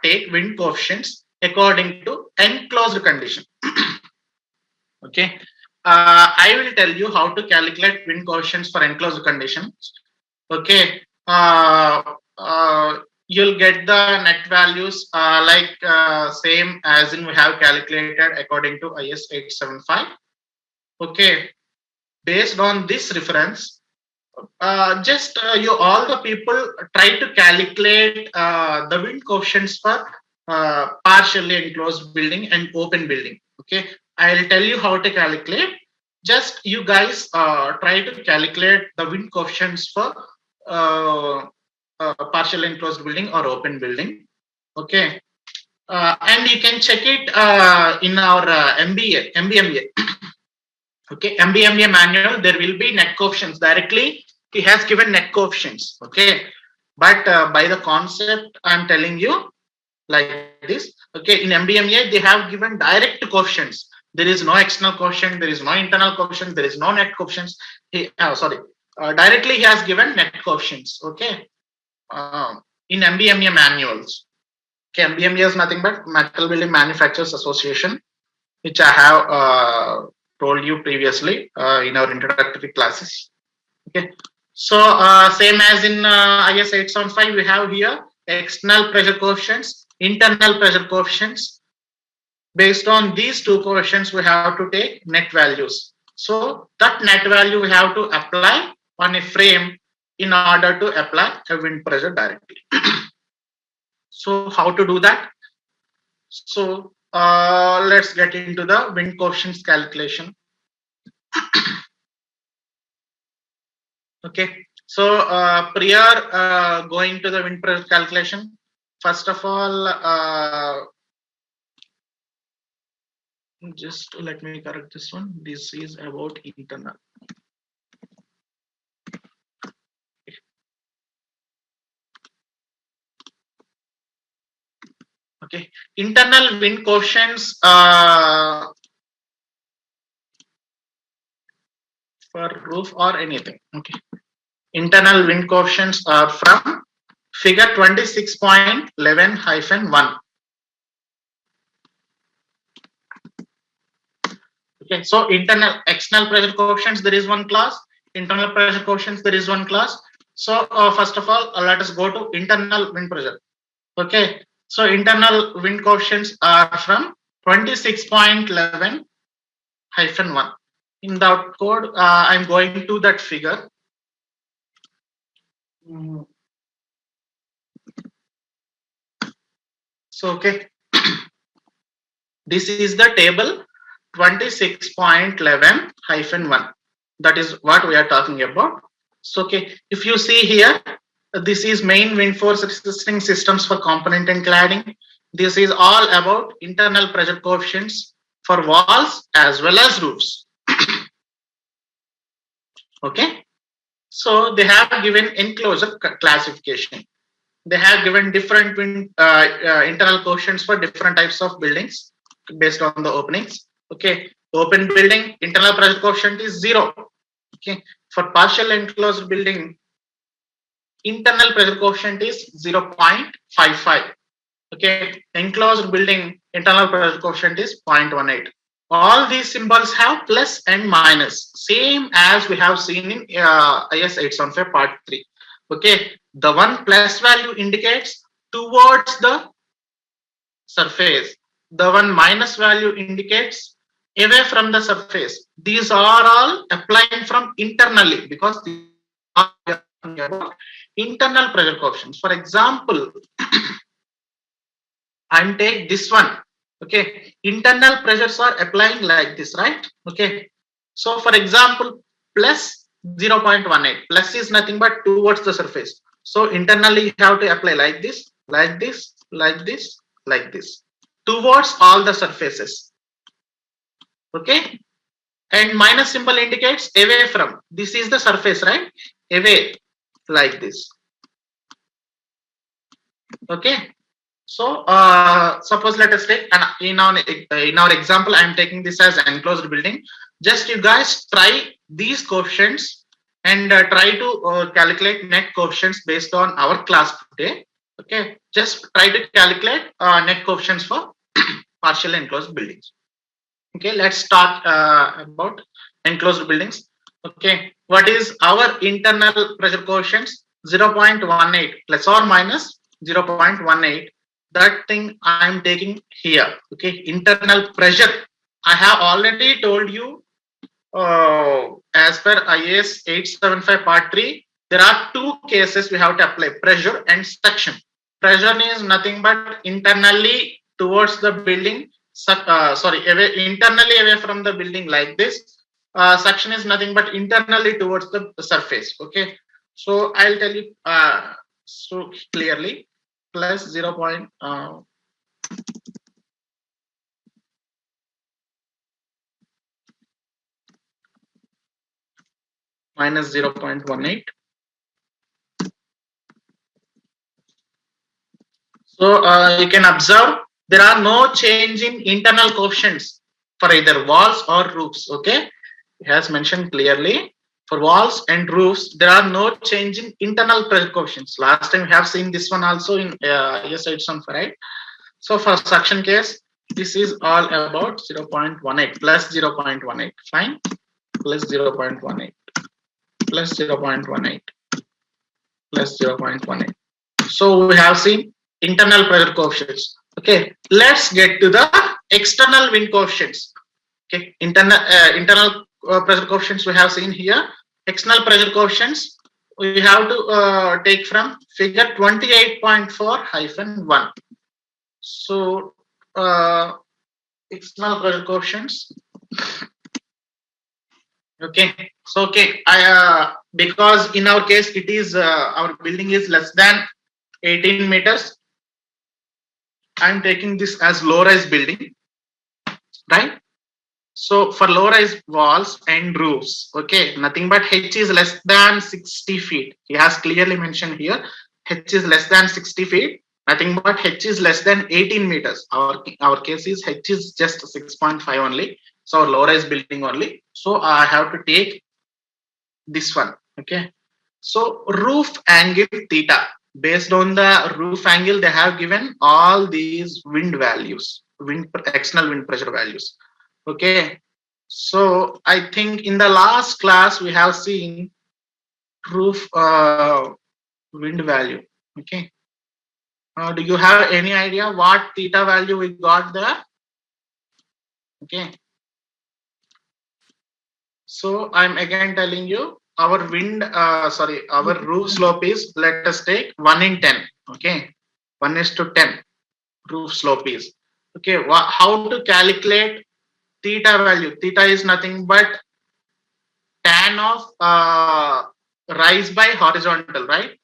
take wind coefficients according to enclosed condition. Okay, I will tell you how to calculate wind coefficients for enclosed conditions. Okay, you'll get the net values same as in we have calculated according to IS 875. Okay, based on this reference, you all the people try to calculate the wind coefficients for partially enclosed building and open building. Okay, I'll tell you how to calculate. Just you guys try to calculate the wind coefficients for partial enclosed building or open building. Okay, and you can check it in our MBMA. Okay, MBMA manual, there will be net coefficients directly. He has given net coefficients. Okay, but by the concept I'm telling you like this. Okay, in MBMA they have given direct coefficients. There is no external coefficient, there is no internal coefficient, there is no net coefficients. Directly he has given net coefficients. Okay, in MBMA manuals. Okay, MBMA is nothing but Metal Building Manufacturers Association, which I have told you previously in our introductory classes. Okay, so same as in IS 875, we have here external pressure coefficients, internal pressure coefficients. Based on these two coefficients, we have to take net values. So that net value we have to apply on a frame in order to apply a wind pressure directly. So how to do that? So let's get into the wind coefficients calculation. Okay, so prior going to the wind pressure calculation, first of all, just let me correct this one. This is about internal. Okay, internal wind coefficients for roof or anything. Okay, internal wind coefficients are from figure 26.11-1. Okay, so external pressure coefficients, there is one class. Internal pressure coefficients, there is one class. So first of all, let us go to internal wind pressure. Okay, so internal wind coefficients are from 26.11-1. In that code, I'm going to that figure. So okay, this is the table 26.11-1. That is what we are talking about. So okay, if you see here, this is main wind force resisting systems for component and cladding. This is all about internal pressure coefficients for walls as well as roofs. Okay, so they have given enclosure classification. They have given different internal coefficients for different types of buildings based on the openings. Okay, open building internal pressure coefficient is 0. Okay, for partial enclosed building, internal pressure coefficient is 0.55. Okay, enclosed building internal pressure coefficient is 0.18. All these symbols have plus and minus, same as we have seen in IS 875 part 3. Okay, the one plus value indicates towards the surface, the one minus value indicates away from the surface. These are all applying from internally because these are about internal pressure coefficients. For example, I'm take this one. Okay, internal pressures are applying like this, right? Okay, so for example, plus 0.18. Plus is nothing but towards the surface. So internally you have to apply like this, like this, like this, like this, towards all the surfaces. Okay, and minus symbol indicates away from. This is the surface, right? Away, like this. Okay. So suppose let us take in our example, I am taking this as enclosed building. Just you guys try these coefficients and try to calculate net coefficients based on our class today. Okay, just try to calculate net coefficients for partial enclosed buildings. Okay, let's start about enclosed buildings. Okay, what is our internal pressure coefficients? 0.18 plus or minus 0.18. That thing I am taking here. Okay, internal pressure. I have already told you as per IS 875 part 3, there are two cases we have to apply: pressure and suction. Pressure is nothing but internally towards the building, internally away from the building like this. Suction is nothing but internally towards the surface. Okay, so I'll tell you so clearly. Plus 0. Minus 0.18. So you can observe there are no change in internal coefficients for either walls or roofs. Okay, it has mentioned clearly for walls and roofs there are no change in internal pressure coefficients. Last time we have seen this one also in IS 875, right? So for suction case, this is all about 0.18 plus 0.18. Fine. Plus 0.18 plus 0.18 plus 0.18. So we have seen internal pressure coefficients. Okay, let's get to the external wind coefficients. Okay, internal pressure coefficients we have seen here. External pressure coefficients we have to take from figure 28.4-1. So external pressure coefficients. Okay, so okay, I because in our case it is our building is less than 18 meters. I'm taking this as low-rise building, right? So for low-rise walls and roofs, okay, nothing but H is less than 60 feet. He has clearly mentioned here, H is less than 60 feet. Nothing but H is less than 18 meters. Our case is H is just 6.5 only. So our low-rise building only. So I have to take this one. Okay. So roof angle theta. Based on the roof angle, they have given all these wind values, external wind pressure values. Okay. So I think in the last class we have seen roof wind value. Okay. Do you have any idea what theta value we got there? Okay. So I'm again telling you our our roof slope is, let us take 1 in 10. Okay. 1:10 roof slope is. Okay. How to calculate theta value? Theta is nothing but tan of rise by horizontal, right?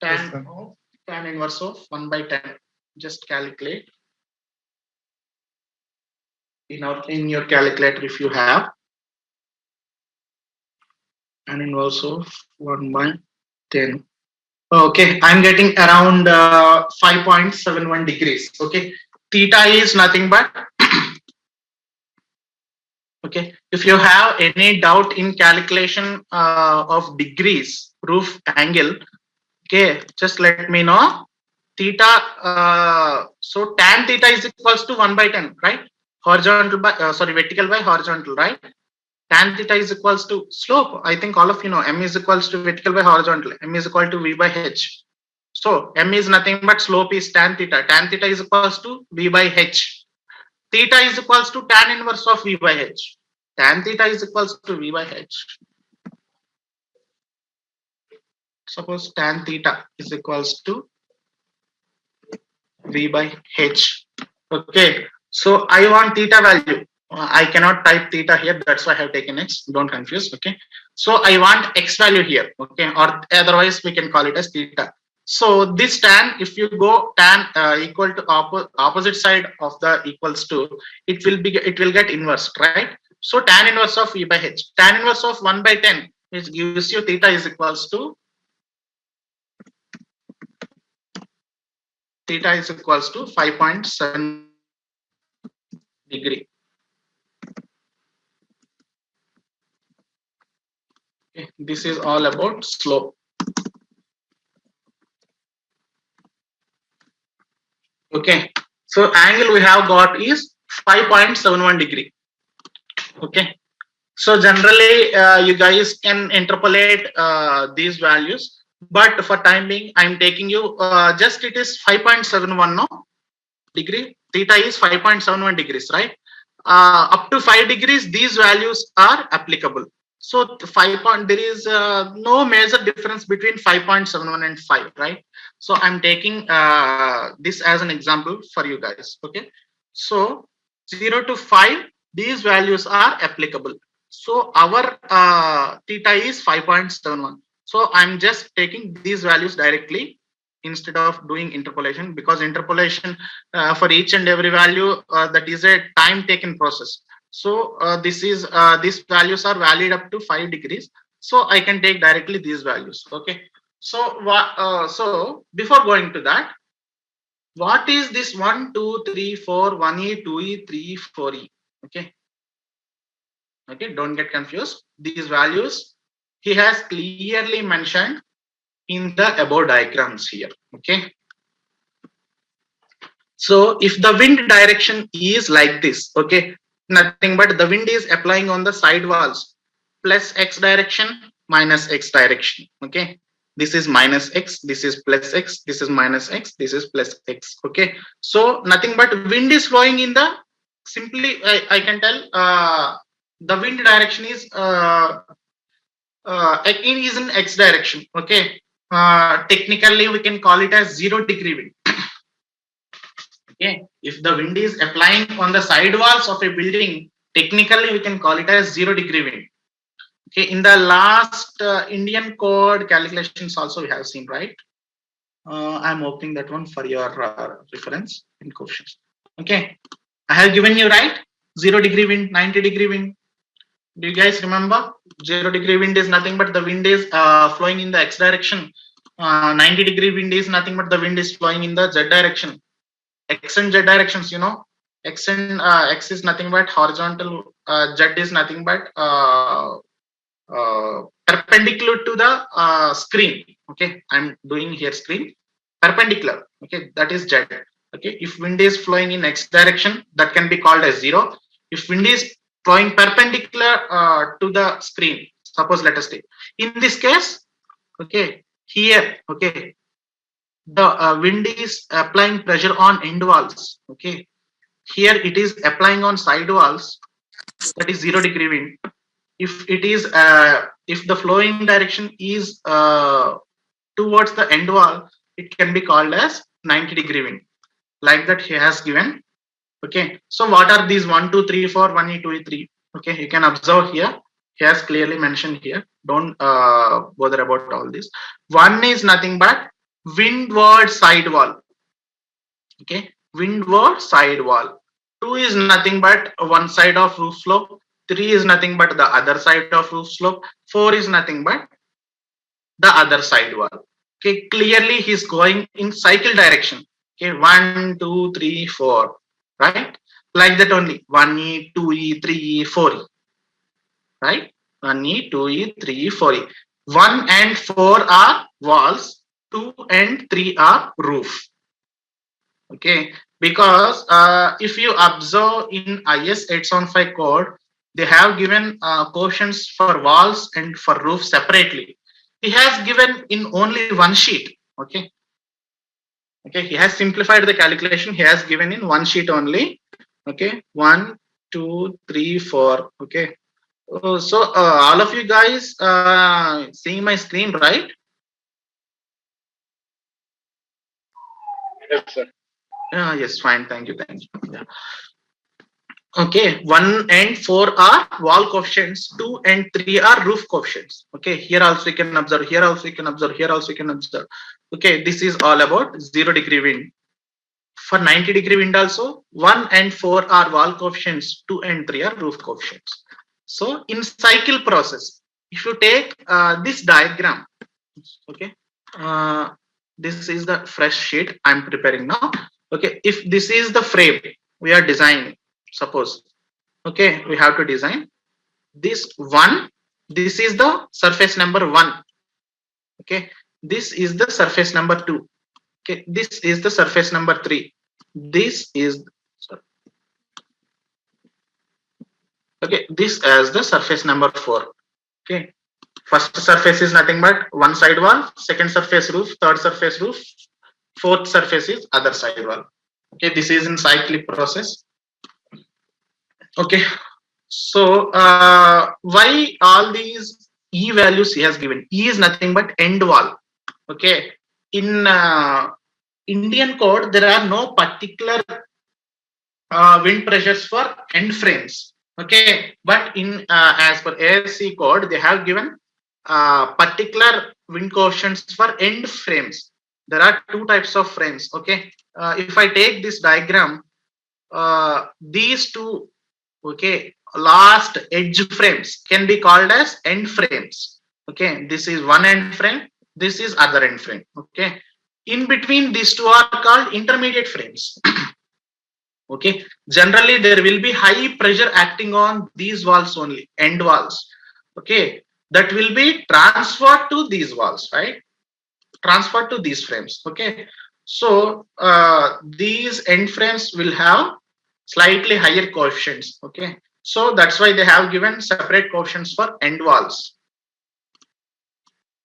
Yes, Tan sir. of tan inverse of 1/10. Just calculate in your calculator if you have tan inverse of 1/10. Okay, I'm getting around 5.71 degrees. Okay, theta is nothing but okay. If you have any doubt in calculation of degrees roof angle, okay, just let me know. Theta, so tan theta is equals to 1/10, right? Horizontal by vertical by horizontal, right? Tan theta is equals to slope. I think all of you know m is equals to vertical by horizontal. M is equal to v by h. So m is nothing but slope is tan theta. Tan theta is equals to v by h. Theta is equals to tan inverse of v by h. Tan theta is equals to v by h. Suppose tan theta is equals to v by h. Okay. So I want theta value. I cannot type theta here. That's why I have taken x. Don't confuse. Okay. So I want x value here. Okay. Or otherwise we can call it as theta. So this tan, if you go tan equal to opposite side of the equals to, it will get inverse, right? So tan inverse of v by h. Tan inverse of 1/10 which gives you theta is equals to 5.7 degree. Okay, this is all about slope. Okay, so angle we have got is 5.71 degree. Okay, so generally you guys can interpolate these values, but for time being I'm taking you just it is 5.71 no degree. Theta is 5.71 degrees, right? Up to 5 degrees these values are applicable. So there is no major difference between 5.71 and 5, right? So I'm taking this as an example for you guys. Okay, so 0 to 5 these values are applicable. So our theta is 5.71. So I'm just taking these values directly instead of doing interpolation, because interpolation for each and every value that is a time taken process. So these values are valid up to 5 degrees. So I can take directly these values. Okay. So so before going to that, what is this 1, 2, 3, 4, 1e, 2e, 3, 4e? Okay. Okay. Don't get confused. These values he has clearly mentioned in the above diagrams here. Okay. So if the wind direction is like this, okay, nothing but the wind is applying on the side walls, plus x direction, minus x direction, okay. This is minus x, this is plus x, this is minus x, this is plus x, okay. So nothing but wind is flowing in the, simply I can tell the wind direction is it is in x direction, okay. Technically we can call it as 0-degree wind. Okay, if the wind is applying on the side walls of a building, technically we can call it as 0-degree wind. Okay, in the last Indian code calculations also we have seen, right? I'm opening that one for your reference in questions. Okay, I have given you, right, 0-degree wind, 90-degree wind. Do you guys remember? 0-degree wind is nothing but the wind is flowing in the x direction. 90-degree wind is nothing but the wind is flowing in the z direction. X and z directions, you know, x and x is nothing but horizontal, z is nothing but perpendicular to the screen. Okay, I'm doing here screen perpendicular. Okay, that is z. Okay, if wind is flowing in x direction, that can be called as 0. If wind is flowing perpendicular to the screen, suppose let us take in this case, okay, here, okay, the wind is applying pressure on end walls, okay. Here it is applying on side walls, that is 0-degree wind. If it is if the flowing direction is towards the end wall, it can be called as 90-degree wind, like that he has given. Okay, so what are these 1 2 3 4 1 e 2 e 3? Okay, you can observe here, he has clearly mentioned here, don't bother about all this. One is nothing but windward side wall, okay, windward side wall. 2 is nothing but one side of roof slope. 3 is nothing but the other side of roof slope. 4 is nothing but the other side wall. Okay, clearly he's going in cycle direction. Okay, 1 2 3 4, right, like that only. 1e 2e 3e 4e, right, 1e 2e 3e 4e. 1 and 4 are walls, 2 and 3 are roof. Okay, because if you observe in IS 875 code, they have given quotients for walls and for roof separately. He has given in only one sheet. Okay, okay, he has simplified the calculation. He has given in one sheet only. Okay, 1 2 3 4. Okay, so all of you guys seeing my screen, right? Yes, sir. Yes, fine. Thank you. Thank you. Yeah. Okay, 1 and 4 are wall coefficients, 2 and 3 are roof coefficients. Okay, here also you can observe, here also you can observe, here also you can observe. Okay, this is all about 0-degree wind. For 90-degree wind also, 1 and 4 are wall coefficients, 2 and 3 are roof coefficients. So in cycle process, if you take this diagram, okay, this is the fresh sheet I'm preparing now. Okay, if this is the frame we are designing, suppose, okay, we have to design this one. This is the surface number 1. Okay, this is the surface number 2. Okay, this is the surface number 3. This is, okay, this as the surface number 4. Okay, first surface is nothing but one side wall, second surface roof, third surface roof, fourth surface is other side wall. Okay, this is in cyclic process. Okay, so why all these E values he has given? E is nothing but end wall. Okay, in Indian code there are no particular wind pressures for end frames. Okay, but in as per ASC code they have given particular wind coefficients for end frames. There are 2 types of frames. Okay, if I take this diagram, these 2, okay, last edge frames can be called as end frames. Okay, this is one end frame, this is other end frame. Okay, in between these 2 are called intermediate frames. Okay, generally there will be high pressure acting on these walls only, end walls. Okay, that will be transferred to these walls, right, transferred to these frames. Okay, So these end frames will have slightly higher coefficients. Okay, so that's why they have given separate coefficients for end walls.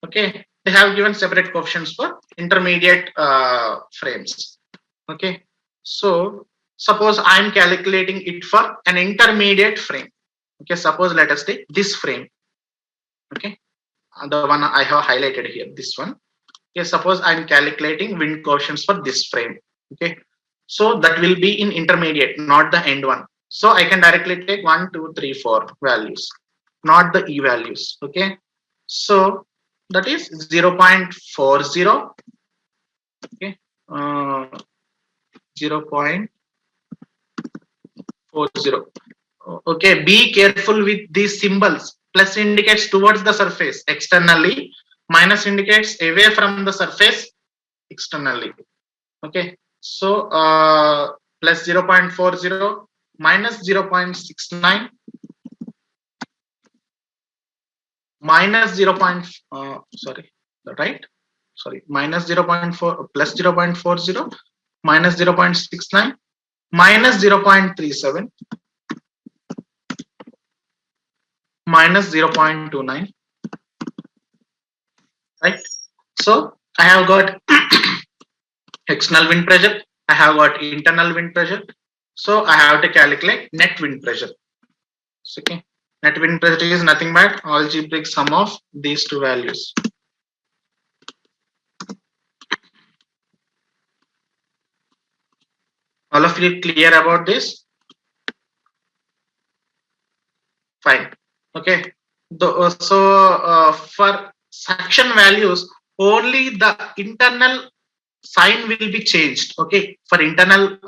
Okay, they have given separate coefficients for intermediate frames. Okay, so suppose I'm calculating it for an intermediate frame. Okay, suppose let us take this frame. Okay, the one I have highlighted here, this one. Okay, suppose I'm calculating wind coefficients for this frame. Okay, so that will be in intermediate, not the end one. So I can directly take 1, 2, 3, 4 values, not the E values. Okay, so that is 0.40. Okay, 0.40. Okay, be careful with these symbols. Plus indicates towards the surface externally, minus indicates away from the surface externally. Okay, so plus 0.40 minus 0.69 minus 0. Sorry, right? Sorry, minus 0.4 plus 0.40 minus 0.69 minus 0.37 minus 0.29, right? So I have got external wind pressure, I have got internal wind pressure. So I have to calculate net wind pressure. Okay, net wind pressure is nothing but algebraic sum of these two values. All of you clear about this? Fine. Okay. So for suction values, only the internal sign will be changed. Okay. For internal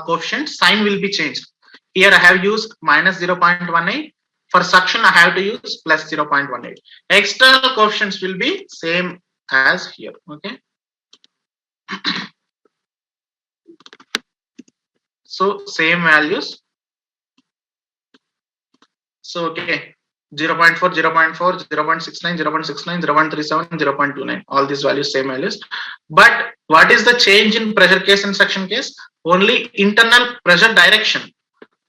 coefficient, sign will be changed. Here I have used minus 0.18. For suction, I have to use plus 0.18. External coefficients will be same as here. Okay. So same values. So okay, 0.4, 0.4, 0.69, 0.69, 0.37, 0.29. All these values, same values. But what is the change in pressure case and suction case? Only internal pressure direction.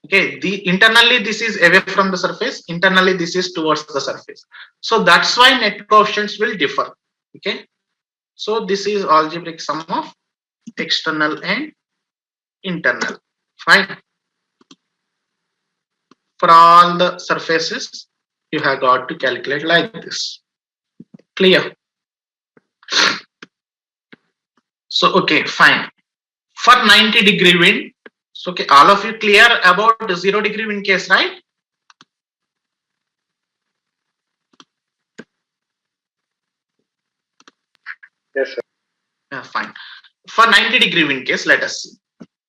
Okay, internally this is away from the surface, internally this is towards the surface. So that's why net coefficients will differ. Okay, so this is algebraic sum of external and internal. Fine. For all the surfaces, you have got to calculate like this. Clear? So okay, fine. For 90-degree wind, so okay, all of you clear about the 0-degree wind case, right? Yes, sir. Yeah, fine. For 90-degree wind case, let us see.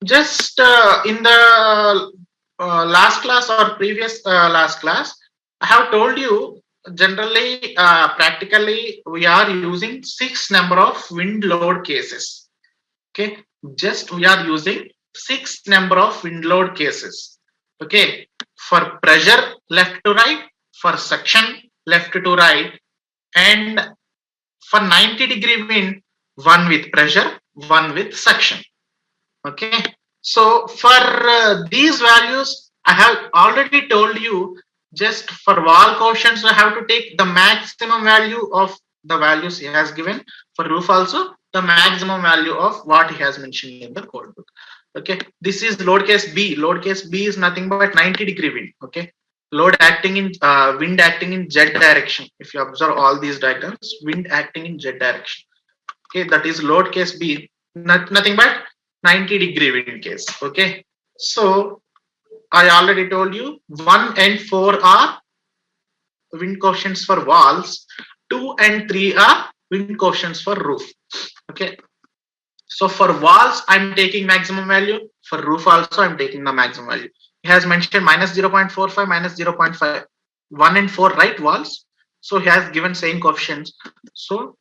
Just in the last class or previous last class, I have told you generally practically we are using 6 number of wind load cases. Okay, just we are using 6 number of wind load cases. Okay, for pressure left to right, for suction left to right, and for 90-degree wind, one with pressure, one with suction. Okay, so for these values, I have already told you, just for wall coefficients, I have to take the maximum value of the values he has given. For roof also, the maximum value of what he has mentioned in the code book. Okay, this is load case B. Load case B is nothing but 90-degree wind. Okay, load acting in wind acting in Z direction. If you observe all these diagrams, wind acting in Z direction. Okay, that is load case B. Nothing but 90-degree wind case. Okay, so I already told you 1 and 4 are wind coefficients for walls, 2 and 3 are wind coefficients for roof. Okay, so for walls I'm taking maximum value, for roof also I'm taking the maximum value. He has mentioned minus 0.45, minus 0.5, 1 and 4, right, walls. So he has given same coefficients. So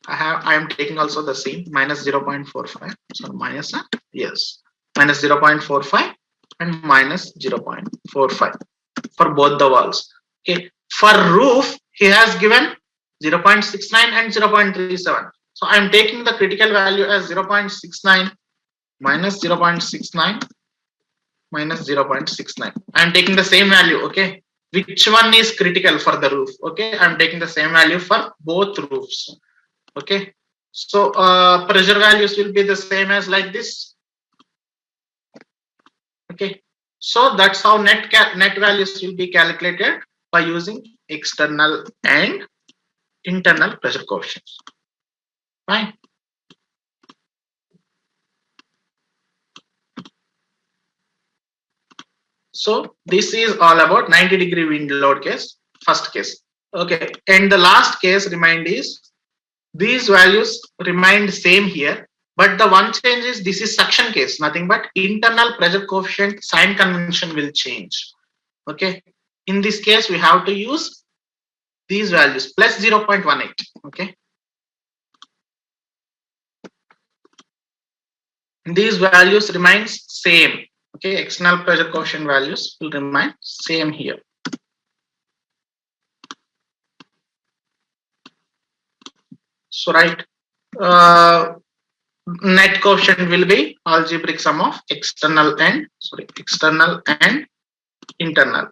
I am taking also the same minus 0.45. So minus yes, minus 0.45 and minus 0.45 for both the walls. Okay, for roof he has given 0.69 and 0.37. So I'm taking the critical value as 0.69 minus 0.69 minus 0.69. I'm taking the same value. Okay, which one is critical for the roof? Okay, I'm taking the same value for both roofs. Okay, so pressure values will be the same as like this. Okay, so that's how net values will be calculated by using external and internal pressure coefficients. Fine. So this is all about 90-degree wind load case, first case. Okay, and the last case remind is these values remained same here, but the one change is this is suction case, nothing but internal pressure coefficient sign convention will change. Okay, in this case we have to use these values plus 0.18. Okay, these values remains same. Okay, external pressure coefficient values will remain same here. So right, net coefficient will be algebraic sum of external and internal.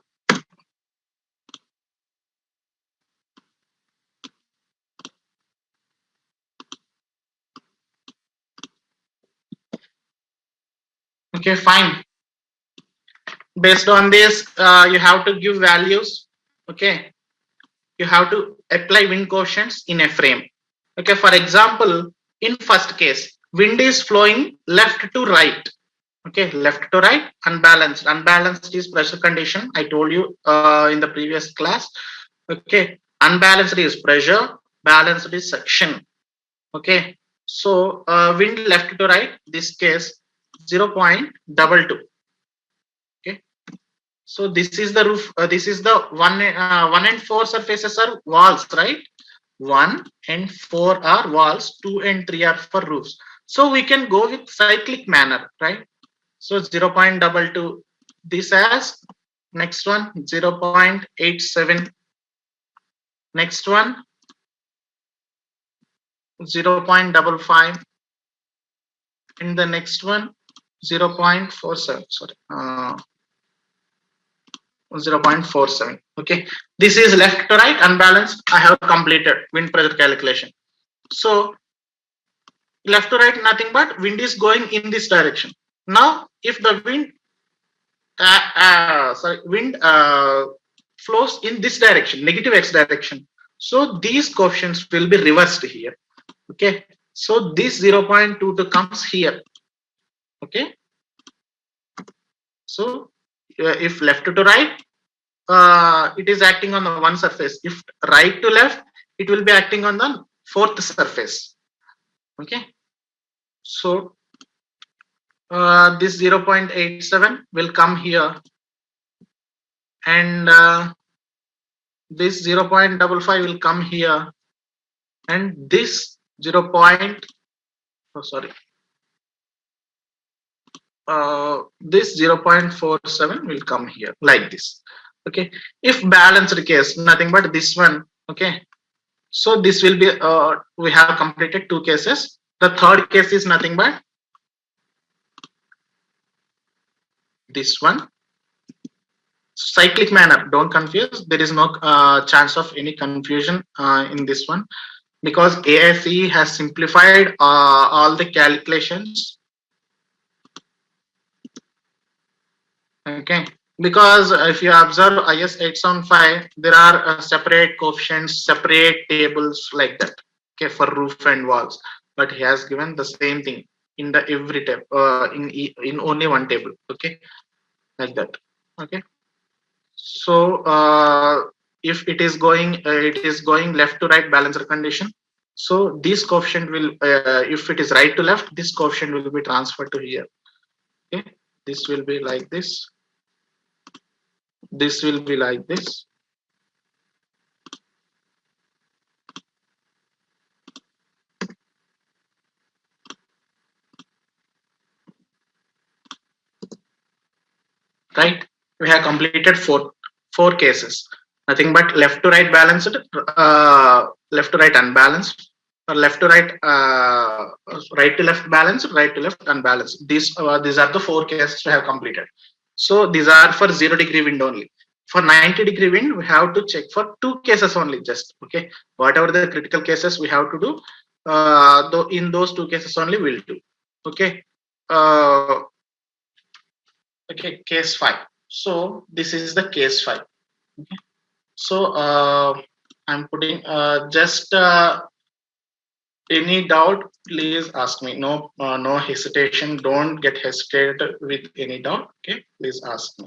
Okay, fine. Based on this, you have to give values. Okay, you have to apply wind coefficients in a frame. Okay, for example, in first case, wind is flowing left to right. Okay, left to right, unbalanced. Unbalanced is pressure condition. I told you in the previous class. Okay, unbalanced is pressure, balanced is suction. Okay, so wind left to right, this case 0.22. Okay, so this is the roof. This is the 1 and 4 surfaces are walls, right? 1 and 4 are walls, 2 and 3 are for roofs. So we can go with cyclic manner, right? So 0.22, this as next one 0.87, next one 0.55, and the next one 0.47. Sorry, 0.47. Okay, this is left to right unbalanced. I have completed wind pressure calculation. So left to right, nothing but wind is going in this direction. Now if the wind flows in this direction, negative x direction, so these coefficients will be reversed here. Okay, so this 0.22 comes here. Okay, so if left to right, it is acting on the one surface. If right to left, it will be acting on the fourth surface. Okay, so this 0.87 will come here, and this 0.55 will come here, and this 0. This 0.47 will come here like this. Okay, if balanced case, nothing but this one. Okay, so this will be we have completed 2 cases. The third case is nothing but this one, cyclic manner. Don't confuse, there is no chance of any confusion in this one, because ASE has simplified all the calculations. Okay, because if you observe IS 875, there are separate coefficients, separate tables like that. Okay, for roof and walls, but he has given the same thing in the every table, in only one table. Okay, like that. Okay, so if it is going left to right balancer condition, so this coefficient will if it is right to left, this coefficient will be transferred to here. Okay, this will be like this, this will be like this. Right, we have completed four cases, nothing but left to right balanced, left to right unbalanced, left to right, right to left balanced, right to left unbalanced. These are the 4 cases we have completed. So these are for 0-degree wind only. For 90-degree wind, we have to check for 2 cases only. Just okay, whatever the critical cases we have to do, though in those 2 cases only we'll do. Okay, uh, okay, case 5. So this is the case 5. Okay. So I'm putting just. Any doubt, please ask me. No, no hesitation. Don't get hesitated with any doubt. Okay, please ask me.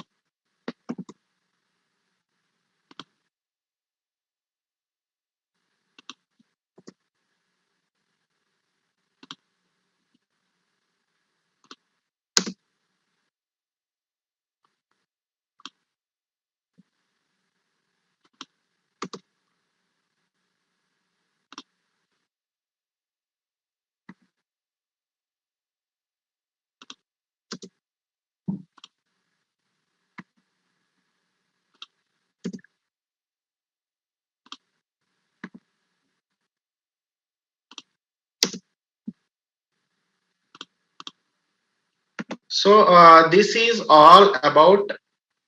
So this is all about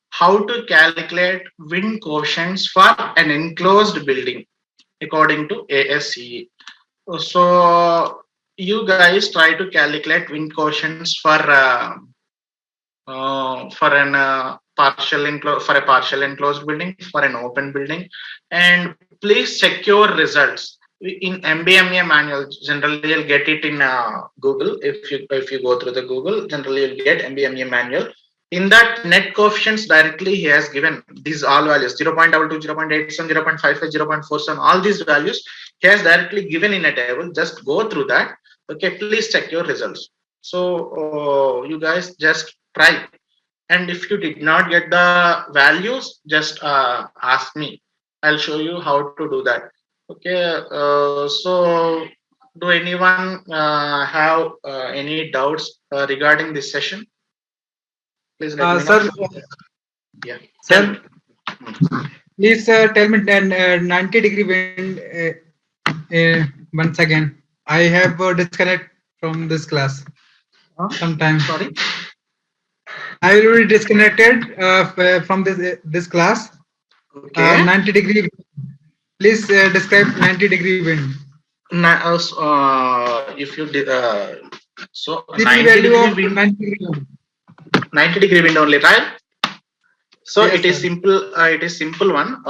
how to calculate wind coefficients for an enclosed building according to ASCE. So you guys try to calculate wind coefficients for an for a partial enclosed building, for an open building, and please check your results in MBMA manual. Generally you'll get it in Google. If you go through the Google, generally you'll get MBMA manual. In that net coefficients directly he has given these all values 0.22, 0.87, 0.55, 0.47, all these values he has directly given in a table. Just go through that. Okay, please check your results. So you guys just try, and if you did not get the values, just ask me. I'll show you how to do that. Okay, so do anyone have any doubts regarding this session? Please let me Sir, know. Yeah, tell me. sir, please tell me then 90-degree wind once again. I have disconnect from this class sometime. Sorry. I will be disconnected from this class. Okay. 90-degree. Please describe 90-degree wind. If you did, so The 90 value degree of wind, 90-degree wind. 90-degree wind only, right? So Yes, it is sir. simple. It is simple one.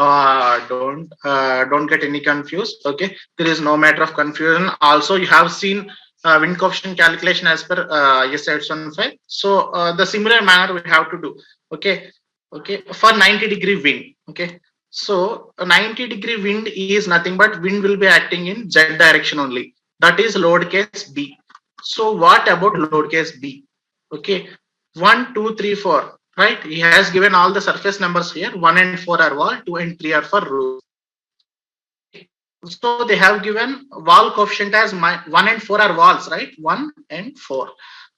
Don't get any confused. Okay, there is no matter of confusion. Also, you have seen wind coefficient calculation as per yes 815. So the similar manner we have to do. Okay, okay, for 90-degree wind. Okay, so a 90-degree wind is nothing but wind will be acting in Z direction only. That is load case B. So what about load case B? Okay, 1, 2, 3, 4. Right? He has given all the surface numbers here. 1 and 4 are wall, 2 and 3 are for roof. So they have given wall coefficient as 1 and 4 are walls, right? 1 and 4.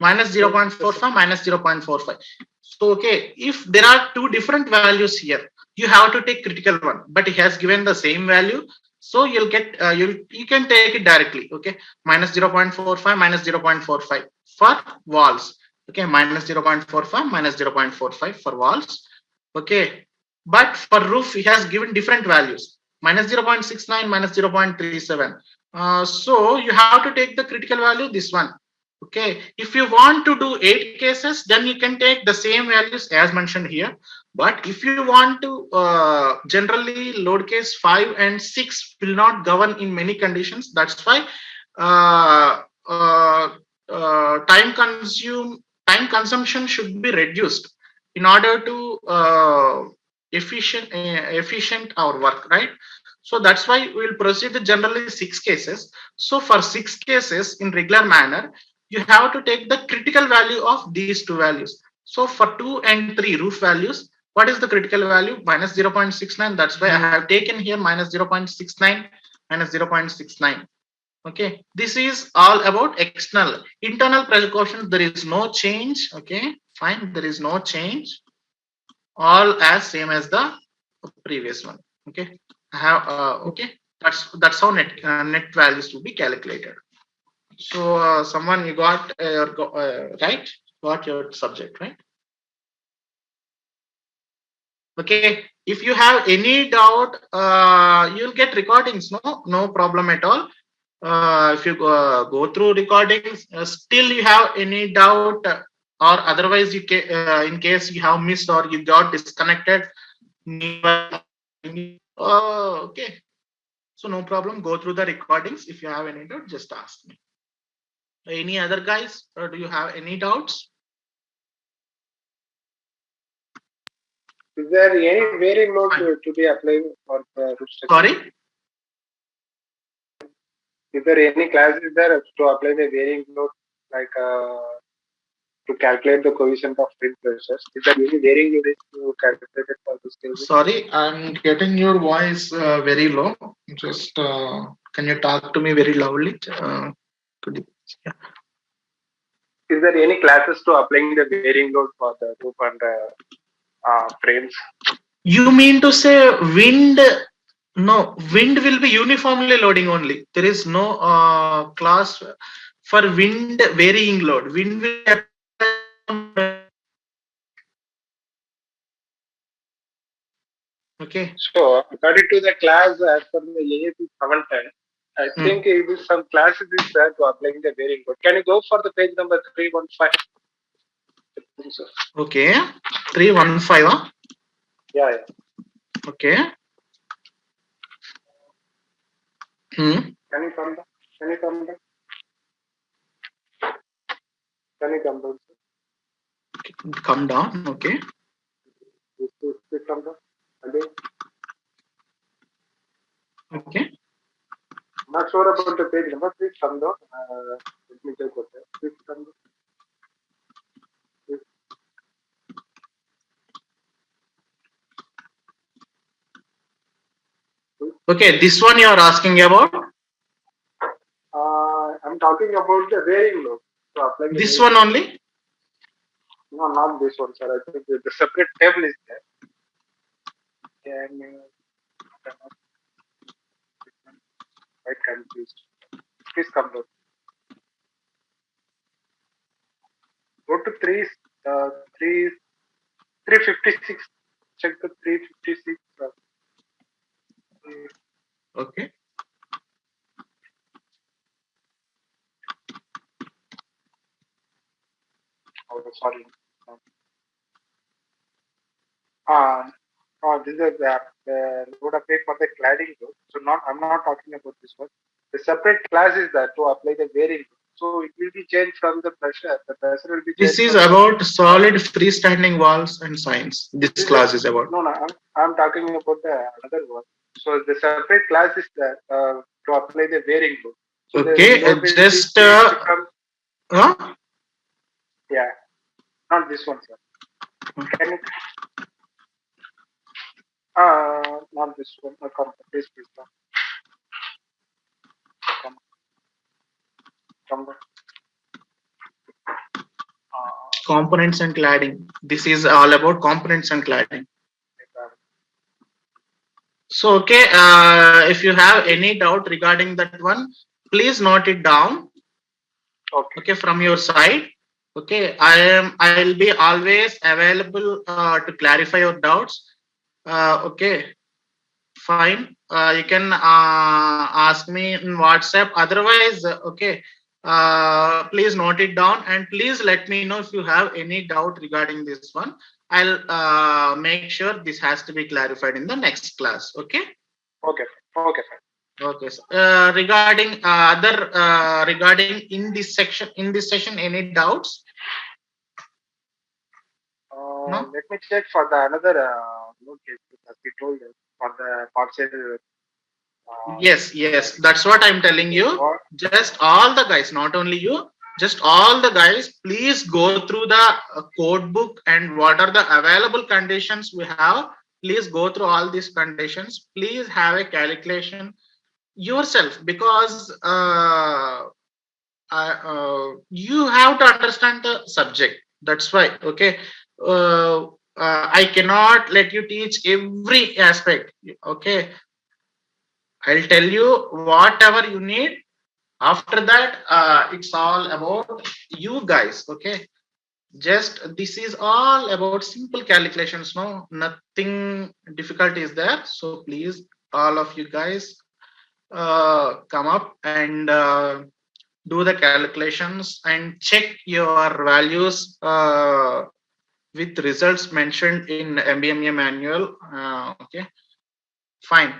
Minus 0.45, minus 0.45. So, okay, if there are two different values here, you have to take critical one, but he has given the same value. So you'll get, you can take it directly. Okay, minus 0.45, minus 0.45 for walls. Okay, minus 0.45, minus 0.45 for walls. Okay, but for roof, he has given different values, minus 0.69, minus 0.37. So you have to take the critical value, this one. Okay, if you want to do 8 cases, then you can take the same values as mentioned here. But if you want to, generally load case 5 and 6 will not govern in many conditions. That's why uh, uh, time consumption should be reduced in order to efficient our work, right? So that's why we'll proceed with generally 6 cases. So for 6 cases in regular manner, you have to take the critical value of these two values. So for 2 and 3 roof values, what is the critical value? Minus 0.69. That's why I have taken here minus 0.69, minus 0.69. Okay, this is all about external. Internal pressure coefficient, there is no change. Okay, fine, there is no change. All as same as the previous one. Okay, I have okay. That's how net values to be calculated. So someone you got right? Got your subject right? Okay. If you have any doubt, you'll get recordings. No problem at all. If you go through recordings, still you have any doubt, or otherwise in case you have missed or you got disconnected. Okay. So no problem. Go through the recordings. If you have any doubt, just ask me. Any other guys? Or do you have any doubts? Is there any varying load to be applied for the root structure? Sorry. Is there any classes there to apply the varying load, like to calculate the coefficient of spring pressures? Is there any varying load to calculate it for this case? Sorry, I'm getting your voice very low. Just can you talk to me very loudly? Could you, yeah. Is there any classes to applying the varying load for the roof and frames? You mean to say wind? No, wind will be uniformly loading only. There is no class for wind varying load. Wind will. Okay. So according to the class as per the AAP 710, I think it is some classes is there to applying the varying load. Can you go for the page number 315? Okay, 315. Huh? Yeah. Okay. Can you come down? Can you come down? Can you come down? Come down. Okay. Please come down. Again. Okay. Not sure about the page number. Please come down. Let me take it. Please come down. Please. Okay, this one you are asking about. I'm talking about the varying load. So apply This one only. No, not this one, sir. I think the separate table is there. Can quite confused. Please come down. Go to 356. Check the 356. Okay. Oh, sorry. This is the load apply for the cladding load. So I'm not talking about this one. The separate class is that to apply the varying load. So it will be changed from the pressure. The pressure will be changed. This is about solid freestanding walls and signs. This class is about. No, I'm talking about the another one. So the separate class is that to apply the varying load. So okay, just huh? Yeah, not this one, sir. Can you? Not this one. Come, please come. Come. Components and cladding. This is all about components and cladding. So, okay, if you have any doubt regarding that one, please note it down. Okay, from your side. Okay, I'll be always available to clarify your doubts. Okay, fine. You can ask me in WhatsApp. Otherwise, okay. Please note it down and please let me know if you have any doubt regarding this one. I'll make sure this has to be clarified in the next class. Okay. Okay. Okay. Regarding regarding in this session, any doubts? No? Let me check for the another note case as we told you for the partial. Yes, that's what I'm telling you. Just all the guys, not only you, just all the guys, please go through the code book and what are the available conditions we have. Please go through all these conditions. Please have a calculation yourself because you have to understand the subject. That's why. Okay. I cannot let you teach every aspect. Okay. I'll tell you whatever you need. After that, it's all about you guys. Okay, just this is all about simple calculations. No, nothing difficult is there. So please, all of you guys, come up and do the calculations and check your values with results mentioned in MBMA manual. Okay, fine.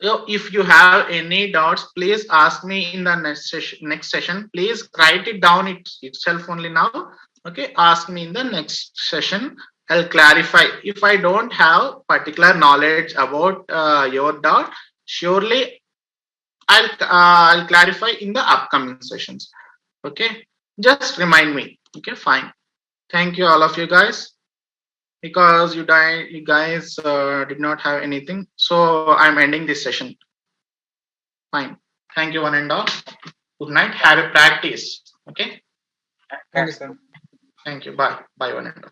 So if you have any doubts, please ask me in the next session. Next session, please write it down itself only now. Okay, ask me in the next session. I'll clarify. If I don't have particular knowledge about your doubt, surely I'll clarify in the upcoming sessions. Okay, just remind me. Okay, fine. Thank you all of you guys, because you guys did not have anything, so I'm ending this session. Fine. Thank you, one and all. Good night. Have a practice. Okay. Thank you, sir. Thank you. Bye. Bye, one and all.